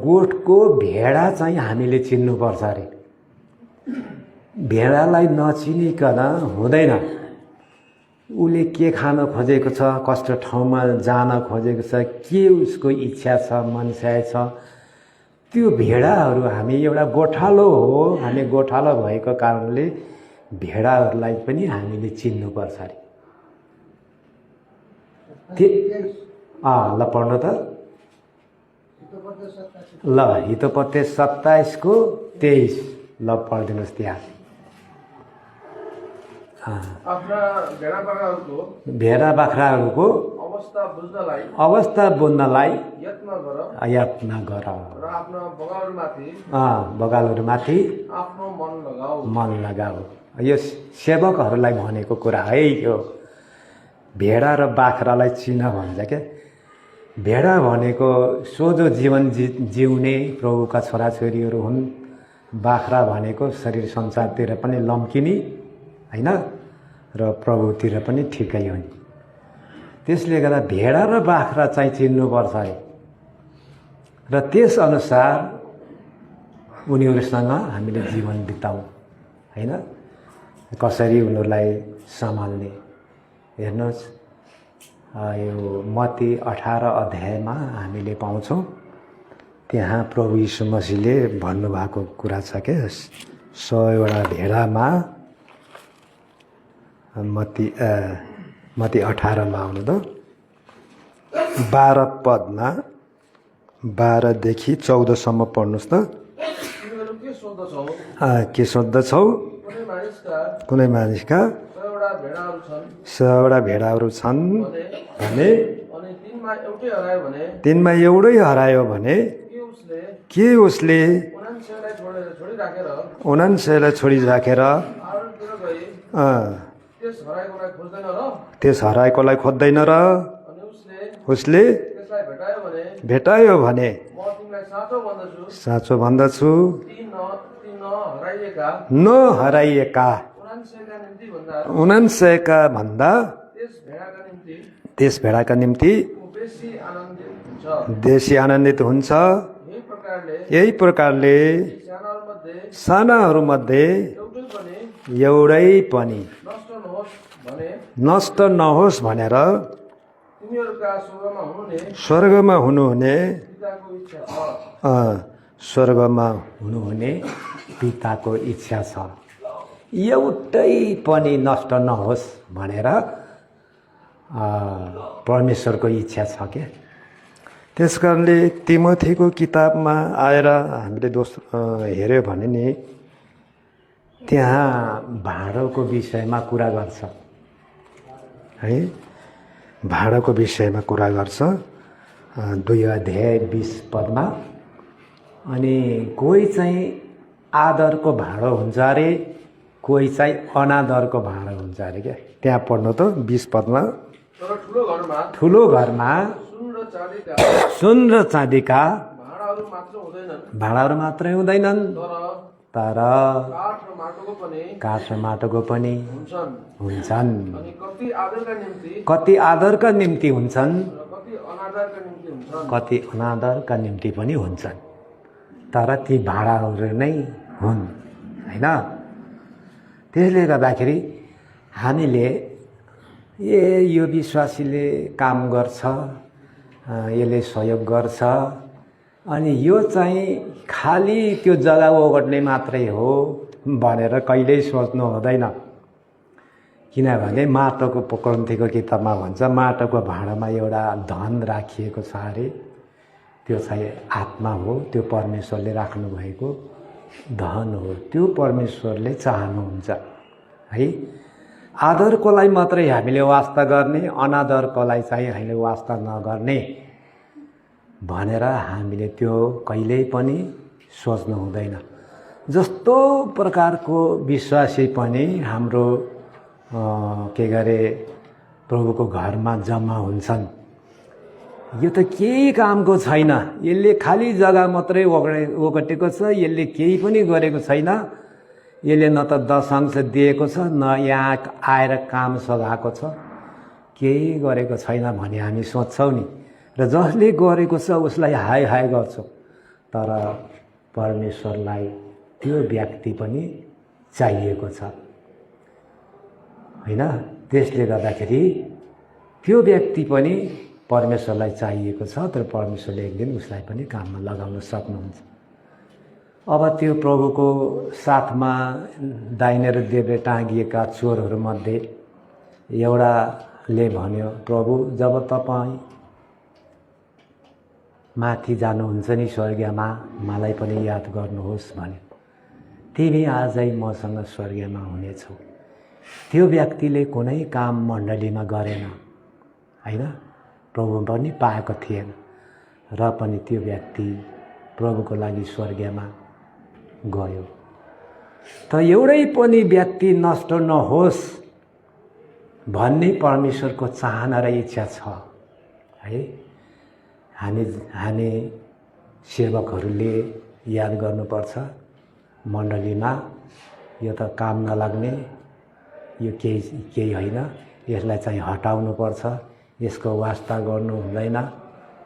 गोठको भेडा चाहिँ हामीले चिन्नुपर्छ अरे। भेडालाई नचिनिकन हुँदैन। उसले के खान खोजेको छ, कस्तो ठाउँमा जान खोजेको छ, के उसको इच्छा छ, मनसाय छ, त्यो भेडाहरू हामी एउटा गोठालो हो। हामी गोठालो भएको कारणले भेडाहरूलाई पनि हामीले चिन्नुपर्छ अरे। ल पढ्नु त। ल हितोपदेश 27 को 23 ल पढिदिनुहोस् त्यहाँ। आफ्ना भेडा बाख्राहरूको अवस्था बुझ्नलाई यत्न गर र आफ्ना बगालहरूमाथि आफ्नो मन लगाऊ। यो सेवकहरूलाई भनेको कुरा है। यो भेडा र बाख्रालाई चिन भन्छ क्या। भेडा भनेको सोझो जीवन जिउने प्रभुका छोराछोरीहरू हुन्। बाख्रा भनेको शरीर संसारतिर पनि लम्किने हैन र प्रभुतिर पनि ठिकै हुन्। त्यसले गर्दा भेडा र बाख्रा चाहिँ चिन्नुपर्छ है र त्यसअनुसार उनीहरूसँग हामीले जीवन बिताउँ हैन। कसरी उनीहरूलाई सम्हाल्ने हेर्नुहोस्, यो मत्ती 18 अध्यायमा हामीले पाउँछौँ। त्यहाँ प्रभु यीशु मसीहले भन्नुभएको कुरा छ के 100वटा भेडामा मत्ती 18 मा आउनु त 12 पदमा 12 देखि 14 सम्म पढ्नुहोस् त। के सोध्दछौ? कुनै मानिसका 100वटा भेडाहरू छन् भने तिनमा एउटै हरायो भने के उसले 99लाई छोडिराखेर त्यस हराएकोलाई खोज्दैन र उसले भेटायो भने साँचो भन्दछु नहराइएका 99का भन्दा त्यस भेडाका निम्ति देशी आनन्दित हुन्छ। यही प्रकारले सानाहरूमध्ये एउटै पनि नष्ट नहोस् भनेर स्वर्गमा हुनुहुने पिताको इच्छा छ। एउटै पनि नष्ट नहोस् भनेर परमेश्वरको इच्छा छ के। त्यसकारणले तिमोथीको किताबमा आएर हामीले हेर्यो भने नि त्यहाँ भाँडोको विषयमा कुरा गर्छ है। भाँडोको विषयमा कुरा गर्छ 2 अध्याय 20 पदमा। अनि कोही चाहिँ आदरको भाँडो हुन्छ अरे, कोही चाहिँ अनादरको भाँडो हुन्छ अरे क्या। त्यहाँ पढ्नु त 20 पदमा। ठुलो घरमा सुन र चाँदीका भाँडाहरू मात्रै हुँदैनन्, तर काठ र माटोको पनि हुन्छन्। कति आदरका निम्ति हुन्छन्, कति अनादरका निम्ति पनि हुन्छन्, तर ती भाँडाहरू नै हुन् हैन। त्यसले गर्दाखेरि हामीले यो विश्वासीले काम गर्छ, यसले सहयोग गर्छ, अनि यो चाहिँ खाली त्यो जग्गा ओगट्ने मात्रै हो भनेर कहिल्यै सोच्नु हुँदैन। किनभने माटोको कोरिन्थीको किताबमा भन्छ माटोको भाँडामा एउटा धन राखिएको छ अरे। त्यो चाहिँ आत्मा हो, त्यो परमेश्वरले राख्नु भएको धन हो, त्यो परमेश्वरले चाहनुहुन्छ है। आदरकोलाई मात्रै हामीले वास्ता गर्ने, अनादरकोलाई चाहिँ हामीले वास्ता नगर्ने भनेर हामीले त्यो कहिल्यै पनि सोच्नु हुँदैन। जस्तो प्रकारको विश्वासी पनि हाम्रो के गरे प्रभुको घरमा जम्मा हुन्छन्, यो त केही कामको छैन, यसले खाली जग्गा मात्रै ओगटेको छ, यसले केही पनि गरेको छैन, यसले न त दशांश दिएको छ न यहाँ आएर काम सघाएको छ, केही गरेको छैन भने हामी सोच्छौँ नि। र जसले गरेको छ उसलाई हाय हाय गर्छौँ, तर परमेश्वरलाई त्यो व्यक्ति पनि चाहिएको छ होइन। त्यसले गर्दाखेरि त्यो व्यक्ति पनि परमेश्वरलाई चाहिएको छ, तर परमेश्वरले एक दिन उसलाई पनि काममा लगाउन सक्नुहुन्छ। अब त्यो प्रभुको साथमा दाहिने र देब्रे टाँगिएका चोरहरूमध्ये एउटाले भन्यो, प्रभु जब तपाईँ माथि जानुहुन्छ नि स्वर्गमा, मलाई पनि याद गर्नुहोस् भन्यो। तिमी आजै मसँग स्वर्गमा हुनेछौ। त्यो व्यक्तिले कुनै काम मण्डलीमा गरेन होइन, प्रभु पनि पाएको थिएन, र पनि त्यो व्यक्ति प्रभुको लागि स्वर्गमा गयो। त एउटै पनि व्यक्ति नष्ट नहोस् भन्ने परमेश्वरको चाहना र इच्छा छ है। हामी सेवकहरूले याद गर्नुपर्छ मण्डलीमा, यो त काम नलाग्ने, यो केही होइन, यसलाई चाहिँ हटाउनुपर्छ, यसको वास्ता गर्नु हुँदैन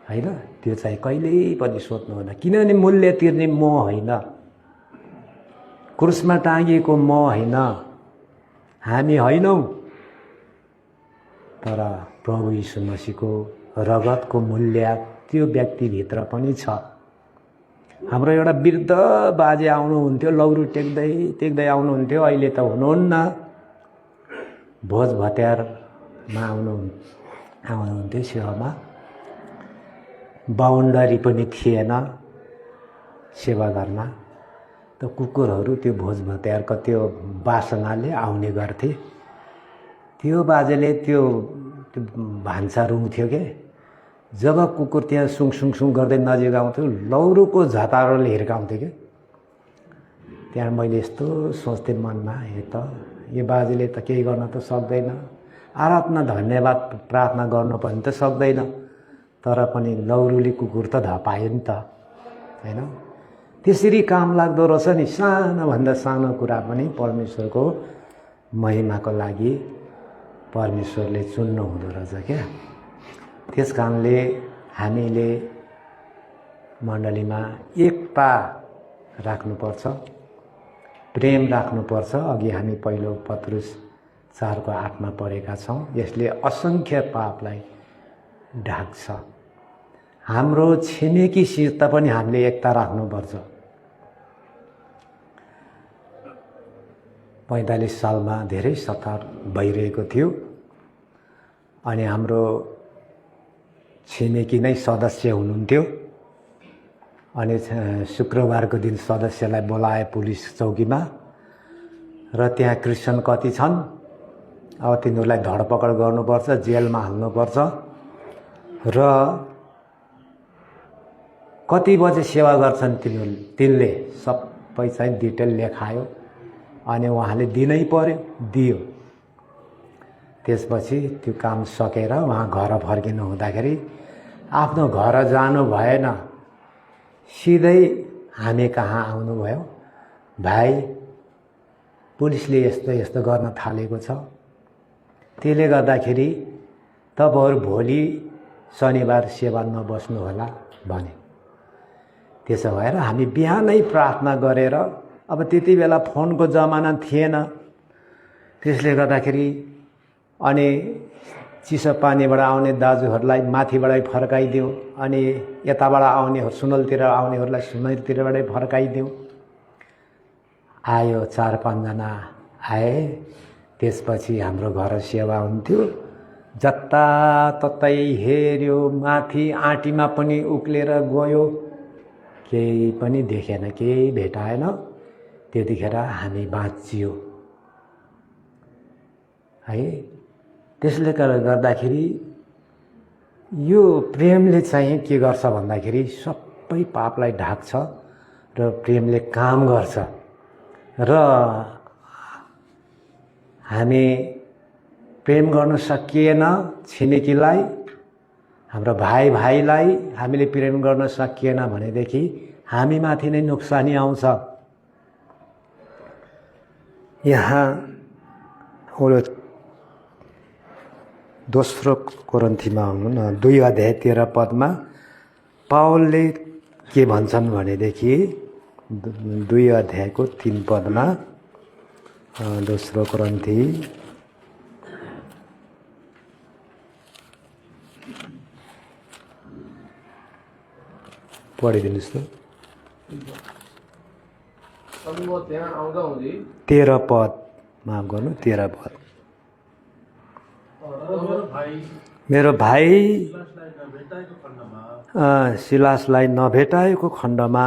होइन। त्यो चाहिँ कहिल्यै पनि सोच्नु हुँदैन, किनभने मूल्य तिर्ने म होइन, क्रुसमा टाँगिएको म होइन, हामी होइनौँ, तर प्रभु यीशु मसीहको रगतको मूल्य त्यो व्यक्तिभित्र पनि छ। हाम्रो एउटा वृद्ध बाजे आउनुहुन्थ्यो, लौरो टेक्दै टेक्दै आउनुहुन्थ्यो, अहिले त हुनुहुन्न, भोज भत्यारमा आउनुहुन्थ्यो सेवामा। बाउन्डरी पनि थिएन सेवा गर्न, त कुकुरहरू त्यो भोज भत्यारको त्यो बासनाले आउने गर्थे। त्यो बाजेले त्यो भान्सा रुन्थ्यो के, जब कुकुर त्यहाँ सुङ सुङ सुङ गर्दै नजिक आउँथ्यो, लौरोको झतारोले हिर्काउँथ्यो के। त्यहाँ मैले यस्तो सोच्थेँ मनमा, हे त यो बाजेले त केही गर्न त सक्दैन, आराधना धन्यवाद प्रार्थना गर्नु पनि त सक्दैन, तर पनि लौरोले कुकुर त धपायो नि त होइन। त्यसरी काम लाग्दो रहेछ नि, सानोभन्दा सानो कुरा पनि परमेश्वरको महिमाको लागि परमेश्वरले चुन्नु हुँदो रहेछ क्या। त्यस कारणले हामीले मण्डलीमा एकता राख्नुपर्छ, प्रेम राख्नुपर्छ। अघि हामी पहिलो पत्रुस 4:8 पढेका छौँ, यसले असङ्ख्य पापलाई ढाक्छ। हाम्रो छिमेकीसित पनि हामीले एकता राख्नुपर्छ। 45 सालमा धेरै सतार भइरहेको थियो, अनि हाम्रो छिमेकी नै सदस्य हुनुहुन्थ्यो, अनि शुक्रबारको दिन सदस्यलाई बोलाए पुलिस चौकीमा, र त्यहाँ क्रिस्चियन कति छन्, अब तिनीहरूलाई धरपकड गर्नुपर्छ, जेलमा हाल्नुपर्छ, र कति बजे सेवा गर्छन् तिनले सबै चाहिँ डिटेल लेखायो, अनि उहाँले दिनै पर्यो, दियो। त्यसपछि त्यो काम सकेर उहाँ घर फर्किनु हुँदाखेरि आफ्नो घर जानु भएन, सिधै हामी कहाँ आउनुभयो, भाइ पुलिसले यस्तो यस्तो गर्न थालेको छ, त्यसले गर्दाखेरि तपाईँहरू भोलि शनिबार सेवा नबस्नु होला भने। त्यसो भएर हामी बिहानै प्रार्थना गरेर, अब त्यति बेला फोनको जमाना थिएन, त्यसले गर्दाखेरि अनि चिसो पानीबाट आउने दाजुहरूलाई माथिबाटै फर्काइदिउँ, अनि यताबाट आउने सुनलतिर आउनेहरूलाई सुनलतिरबाटै फर्काइदिउँ। आयो 4-5 जना आए, त्यसपछि हाम्रो घर सेवा हुन्थ्यो, जताततै हेऱ्यो, माथि आँटीमा पनि उक्लेर गयो, केही पनि देखेन, केही भेटाएन। त्यतिखेर हामी बाँचियो। है। त्यसले गर्दाखेरि यो प्रेमले चाहिँ के गर्छ भन्दाखेरि सबै पापलाई ढाक्छ र प्रेमले काम गर्छ र हामी प्रेम गर्न सकिएन छिमेकीलाई, हाम्रो भाइलाई हामीले प्रेम गर्न सकिएन भनेदेखि हामीमाथि नै नोक्सानी आउँछ। यहाँ दोस्रो कोरिन्थीमा आउनु न 2 अध्याय 13 पदमा पावलले के भन्छन् भनेदेखि 2 अध्यायको 3 पदमा दोस्रो कोरिन्थी पढिदिनुहोस् त। अनि म त्यहाँ आउँदा हुँदै 13 पद माफ गर्नु 13 पद। मेरो भाइ सिलासलाई नभेटाएको खण्डमा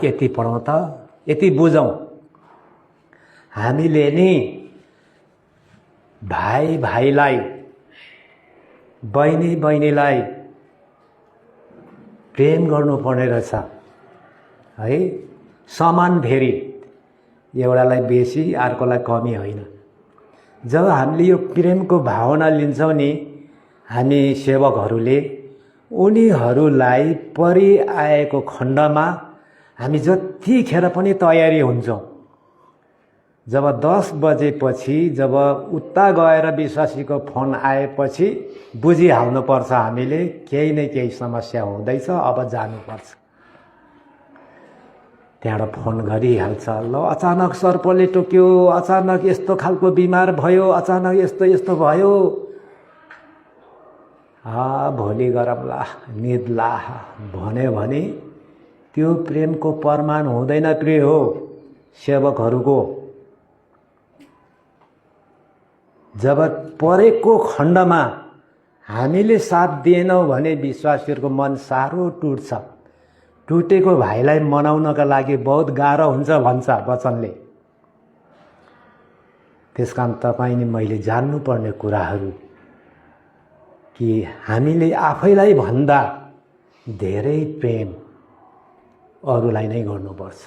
यति पढौँ त, यति बुझौँ। हामीले नि भाइलाई बहिनीलाई प्रेम गर्नुपर्ने रहेछ है। समान फेरि एउटालाई बेसी अर्कोलाई कमी होइन। जब हामीले यो प्रेमको भावना लिन्छौँ नि हामी सेवकहरूले, उनीहरूलाई परिआएको खण्डमा हामी जतिखेर पनि तयारी हुन्छौँ। जब 10 बजेपछि जब उता गएर विश्वासीको फोन आएपछि बुझिहाल्नुपर्छ हामीले केही न केही समस्या हुँदैछ, अब जानुपर्छ। त्यहाँबाट फोन गरिहाल्छ, ल अचानक सर्पले टोक्यो, अचानक यस्तो खालको बिमार भयो, अचानक यस्तो भयो, भोलि गरौँला निद्ला भन्यो भने त्यो प्रेमको प्रमाण हुँदैन। प्रिय हो सेवकहरूको, जब परेको खण्डमा हामीले साथ दिएनौँ भने विश्वासीहरूको मन साह्रो टुट्छ। टुटेको भाइलाई मनाउनका लागि बहुत गाह्रो हुन्छ भन्छ वचनले। त्यसकारण तपाईँ नि मैले जान्नुपर्ने कुराहरू कि हामीले आफैलाई भन्दा धेरै प्रेम अरूलाई नै गर्नुपर्छ।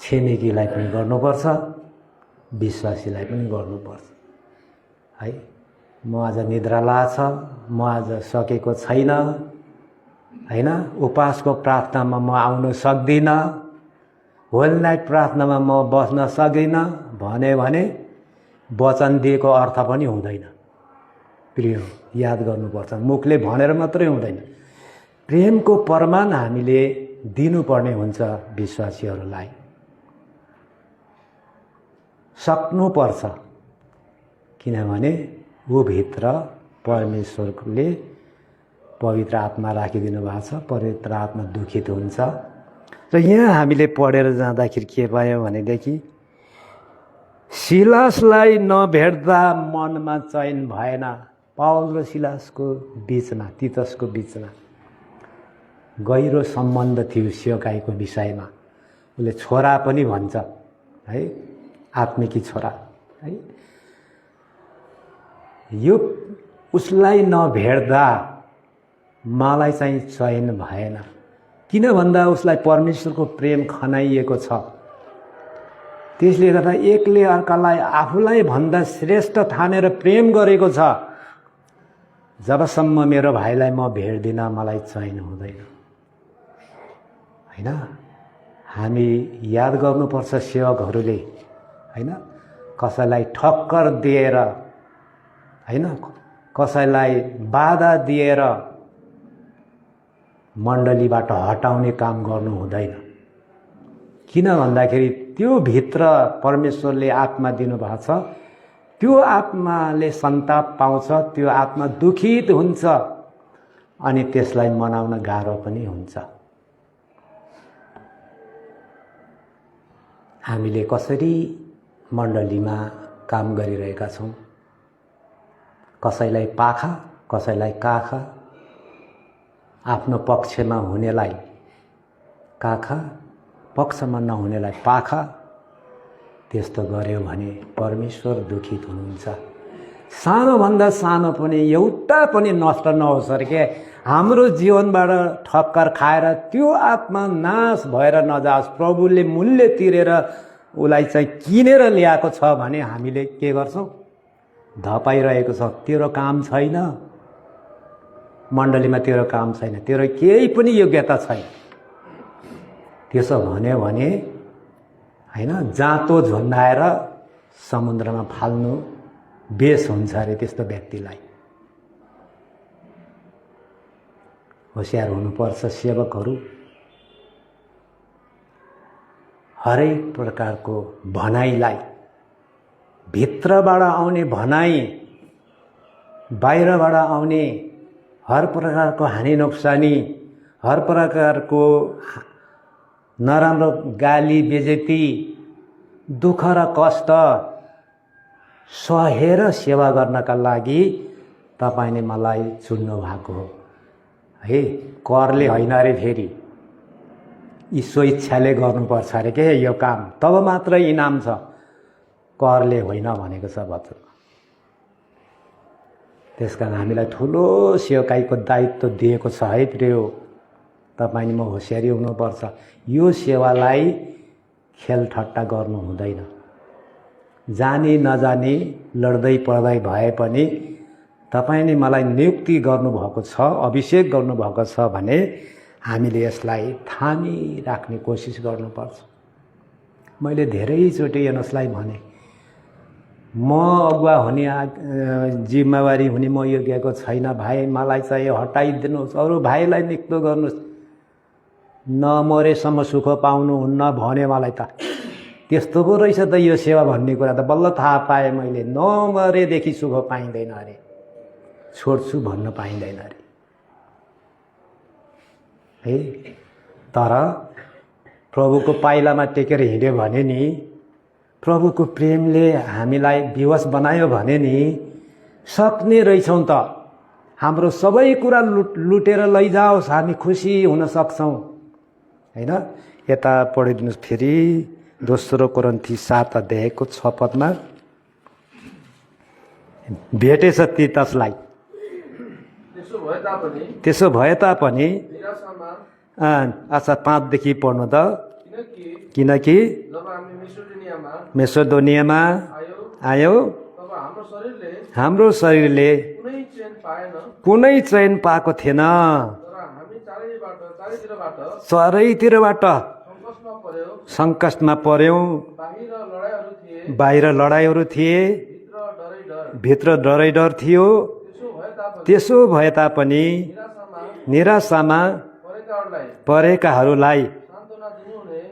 छिमेकीलाई पनि गर्नुपर्छ, विश्वासीलाई पनि गर्नुपर्छ है। म आज निद्रा लाग्छ, म आज सकेको छैन हैन, उपासको प्रार्थनामा म आउन सक्दिनँ, होल नाइट प्रार्थनामा म बस्न सक्दिनँ भने वचन दिएको अर्थ पनि हुँदैन। प्रिय याद गर्नुपर्छ, मुखले भनेर मात्रै हुँदैन। प्रेमको प्रमाण हामीले दिनुपर्ने हुन्छ विश्वासीहरूलाई। सक्नुपर्छ, किनभने ऊ भित्र परमेश्वरले पवित्र आत्मा राखिदिनु भएको छ। पवित्र आत्मा दुखित हुन्छ। र यहाँ हामीले पढेर जाँदाखेरि के भयो भनेदेखि सिलासलाई नभेट्दा मनमा चैन भएन। पावल र सिलासको बिचमा, तीतसको बिचमा गहिरो सम्बन्ध थियो सेवकाईको विषयमा। उसले छोरा पनि भन्छ है, आत्मिकी छोरा है। यो उसलाई नभेट्दा मलाई चाहिँ चयन भएन। किन भन्दा उसलाई परमेश्वरको प्रेम खनाइएको छ। त्यसले गर्दा एकले अर्कालाई आफूलाई भन्दा श्रेष्ठ ठानेर प्रेम गरेको छ। जबसम्म मेरो भाइलाई म भेट्दिनँ मलाई चयन हुँदैन हैन। हामी याद गर्नुपर्छ सेवकहरूले हैन, कसैलाई ठक्कर दिएर हैन, कसैलाई बाधा दिएर मण्डलीबाट हटाउने काम गर्नु हुँदैन। किन भन्दाखेरि त्यो भित्र परमेश्वरले आत्मा दिनुभएको छ। त्यो आत्माले सन्ताप पाउँछ, त्यो आत्मा दुखित हुन्छ अनि त्यसलाई मनाउन गाह्रो पनि हुन्छ। हामीले कसरी मण्डलीमा काम गरिरहेका छौँ। कसैलाई पाखा, कसैलाई काखा, आफ्नो पक्षमा हुनेलाई काखा, पक्षमा नहुनेलाई पाखा त्यस्तो गर्यो भने परमेश्वर दुखित हुनुहुन्छ। सानोभन्दा सानो पनि एउटा पनि नष्ट नहोस् अरे के हाम्रो जीवनबाट ठक्कर खाएर त्यो आत्मा नाश भएर नजाओस्। प्रभुले मूल्य तिरेर उसलाई चाहिँ किनेर ल्याएको छ भने हामीले के गर्छौँ? धपाइरहेको छ। तेरो काम छैन, मण्डलीमा तेरो काम छैन, तेरो केही पनि योग्यता छैन। त्यसो भन्यो भने हैन, जाँतो झुन्डाएर समुद्रमा फाल्नु बेस हुन्छ अरे त्यस्तो व्यक्तिलाई। होशियार हुनुपर्छ सेवकहरू। हरेक प्रकारको भनाइलाई, भित्रबाट आउने भनाइ, बाहिरबाट आउने हर प्रकारको हानि नोक्सानी, हर प्रकारको नराम्रो गाली बेजेती, दुःख र कष्ट सहेर सेवा गर्नका लागि तपाईँले मलाई चुन्नु भएको हो है। करले होइन अरे, फेरि ईश्वर इच्छाले गर्नुपर्छ अरे के यो काम, तब मात्र इनाम छ, करले होइन भनेको छ वचन। त्यसकारण हामीलाई ठुलो सेवकाईको दायित्व दिएको छ है प्रिय। तपाईँले म होसियारी हुनुपर्छ। यो सेवालाई खेलठट्टा गर्नु हुँदैन। जानी नजानी लड्दै पड्दै भए पनि तपाईँले मलाई नियुक्ति गर्नुभएको छ, अभिषेक गर्नुभएको छ भने हामीले यसलाई थामिराख्ने कोसिस गर्नुपर्छ। मैले धेरैचोटि यसलाई भने म अगुवा हुने जिम्मेवारी हुने म योग्यको छैन भाइ, मलाई चाहिँ हटाइदिनुहोस्, अरू भाइलाई निक्तो गर्नुहोस्, नमरेसम्म सुख पाउनुहुन्न भन्यो मलाई त। त्यस्तो पो रहेछ त यो सेवा भन्ने कुरा त बल्ल थाहा पाएँ मैले। नमरेदेखि सुख पाइँदैन अरे, छोड्छु भन्न पाइँदैन अरे है। तर प्रभुको पाइलामा टेकेर हिँड्यो भने नि, प्रभुको प्रेमले हामीलाई विवश बनायो भने नि सक्ने रहेछौँ त। हाम्रो सबै कुरा लुटेर लैजाओस्, हामी खुसी हुन सक्छौँ हैन। यता पढिदिनुहोस् फेरि, दोस्रो कोरिन्थी 7 अध्यायको 6 पदमा। भेटेछ तीतसलाई, त्यसो भए तापनि अच्छा 5 देखि पढ्नु त। किनकि मेसोदोनियामा आयो, हाम्रो शरीरले कुनै चयन पाएको थिएन, चारैतिरबाट सङ्कटमा पर्यौँ। बाहिर लडाइहरू थिए, भित्र डरै डर थियो। त्यसो भए तापनि निराशामा परेकाहरूलाई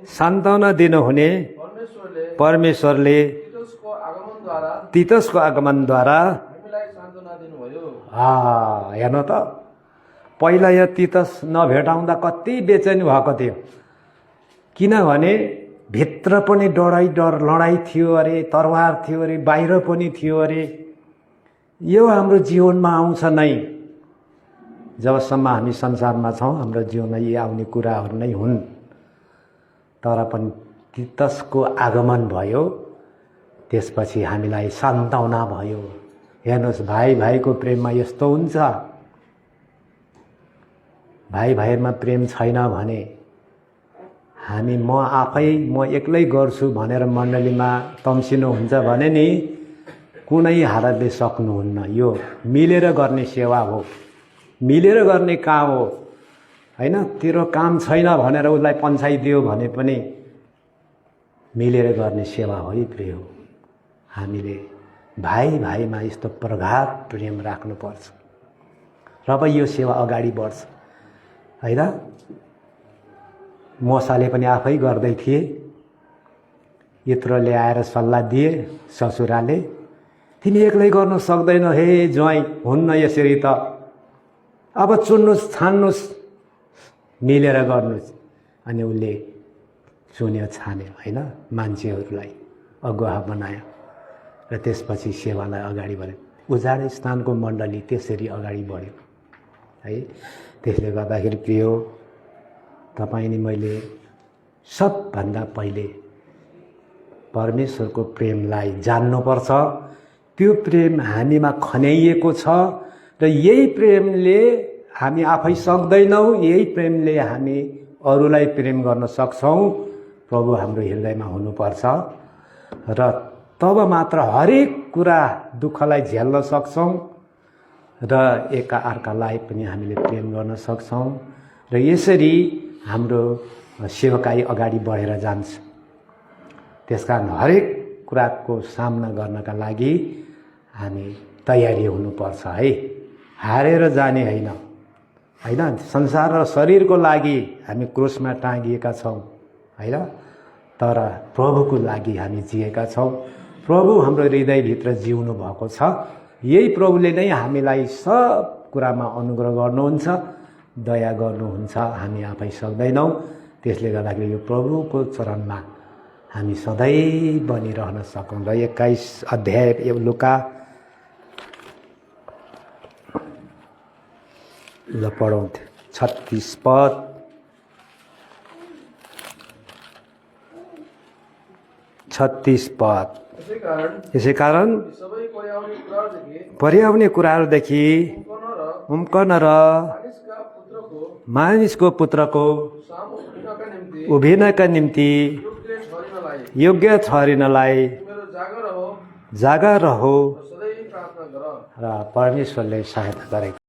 सान्त्वना दिनुहुने परमेश्वरले तीतसको आगमनद्वारा हेर्नु त, पहिला यो तीतस नभेटाउँदा कति बेचैनी भएको थियो। किनभने भित्र पनि डर लडाइँ थियो अरे, तरवार थियो अरे, बाहिर पनि थियो अरे। यो हाम्रो जीवनमा आउँछ नै। जबसम्म हामी संसारमा छौँ हाम्रो जीवनमा यी आउने कुराहरू नै हुन्। तर पनि तीतसको आगमन भयो, त्यसपछि हामीलाई सान्त्वना भयो। हेर्नुहोस्, भाइ भाइको प्रेममा यस्तो हुन्छ। भाइ भाइमा प्रेम छैन भने हामी म एक्लै गर्छु भनेर मण्डलीमा तम्सिनु हुन्छ भने नि कुनै हालतले सक्नुहुन्न। यो मिलेर गर्ने सेवा हो, मिलेर गर्ने काम हो हैन। तेरो काम छैन भनेर उसलाई पन्छाइदियो भने पनि मिलेर गर्ने सेवा हो है प्रिय। हामीले भाइ भाइमा यस्तो प्रगाढ प्रेम राख्नुपर्छ, र अब यो सेवा अगाडि बढ्छ हैन। मोसाले पनि आफै गर्दै थिए। यत्रोले आएर सल्लाह दिए ससुराले, तिमी एक्लै गर्न सक्दैनौ हे ज्वाइँ, हुन्न यसरी त, अब चुन्नुहोस्, छान्नुहोस्, मिलेर गर्नुहोस्। अनि उसले चुन्यो, छान्यो हैन, मान्छेहरूलाई अगुवा बनायो र त्यसपछि सेवालाई अगाडि बढ्यो। उजाड स्थानको मण्डली त्यसरी अगाडि बढ्यो है। त्यसले गर्दाखेरि प्रिय, तपाईँ नि मैले सबभन्दा पहिले परमेश्वरको प्रेमलाई जान्नुपर्छ। त्यो प्रेम हामीमा खन्याइएको छ र यही प्रेमले हामी आफै सक्दैनौँ, यही प्रेमले हामी अरूलाई प्रेम गर्न सक्छौँ। प्रभु हाम्रो हृदयमा हुनुपर्छ र तब मात्र हरेक कुरा दुःखलाई झेल्न सक्छौँ र एका अर्कालाई पनि हामीले प्रेम गर्न सक्छौँ र यसरी हाम्रो सेवकाई अगाडि बढेर जान्छ। त्यसकारण हरेक कुराको सामना गर्नका लागि हामी तयारी हुनुपर्छ है, हारेर जाने होइन। होइन, संसार र शरीरको लागि हामी क्रुसमा टाँगिएका छौँ होइन, तर प्रभुको लागि हामी जिएका छौँ। प्रभु हाम्रो हृदयभित्र जिउनु भएको छ। यही प्रभुले नै हामीलाई सब कुरामा अनुग्रह गर्नुहुन्छ, दया गर्नुहुन्छ। हामी आफै सक्दैनौँ। त्यसले गर्दाखेरि यो प्रभुको चरणमा हामी सधैँ बनिरहन सकौँ। र 21 अध्याय लुका ल पढौँ 36 पद। यसै कारण सबै पर्याउने कुराहरूदेखि पर्याउने कुराहरूदेखि उम्कन र मानिसको पुत्रको सामु उभिनका निम्ति उभिनका निम्ति योग्य ठहरिनलाई मेरो जागर हो जागा रहो र सधैँ प्रार्थना गर। र परमेश्वरले सहायता गरेको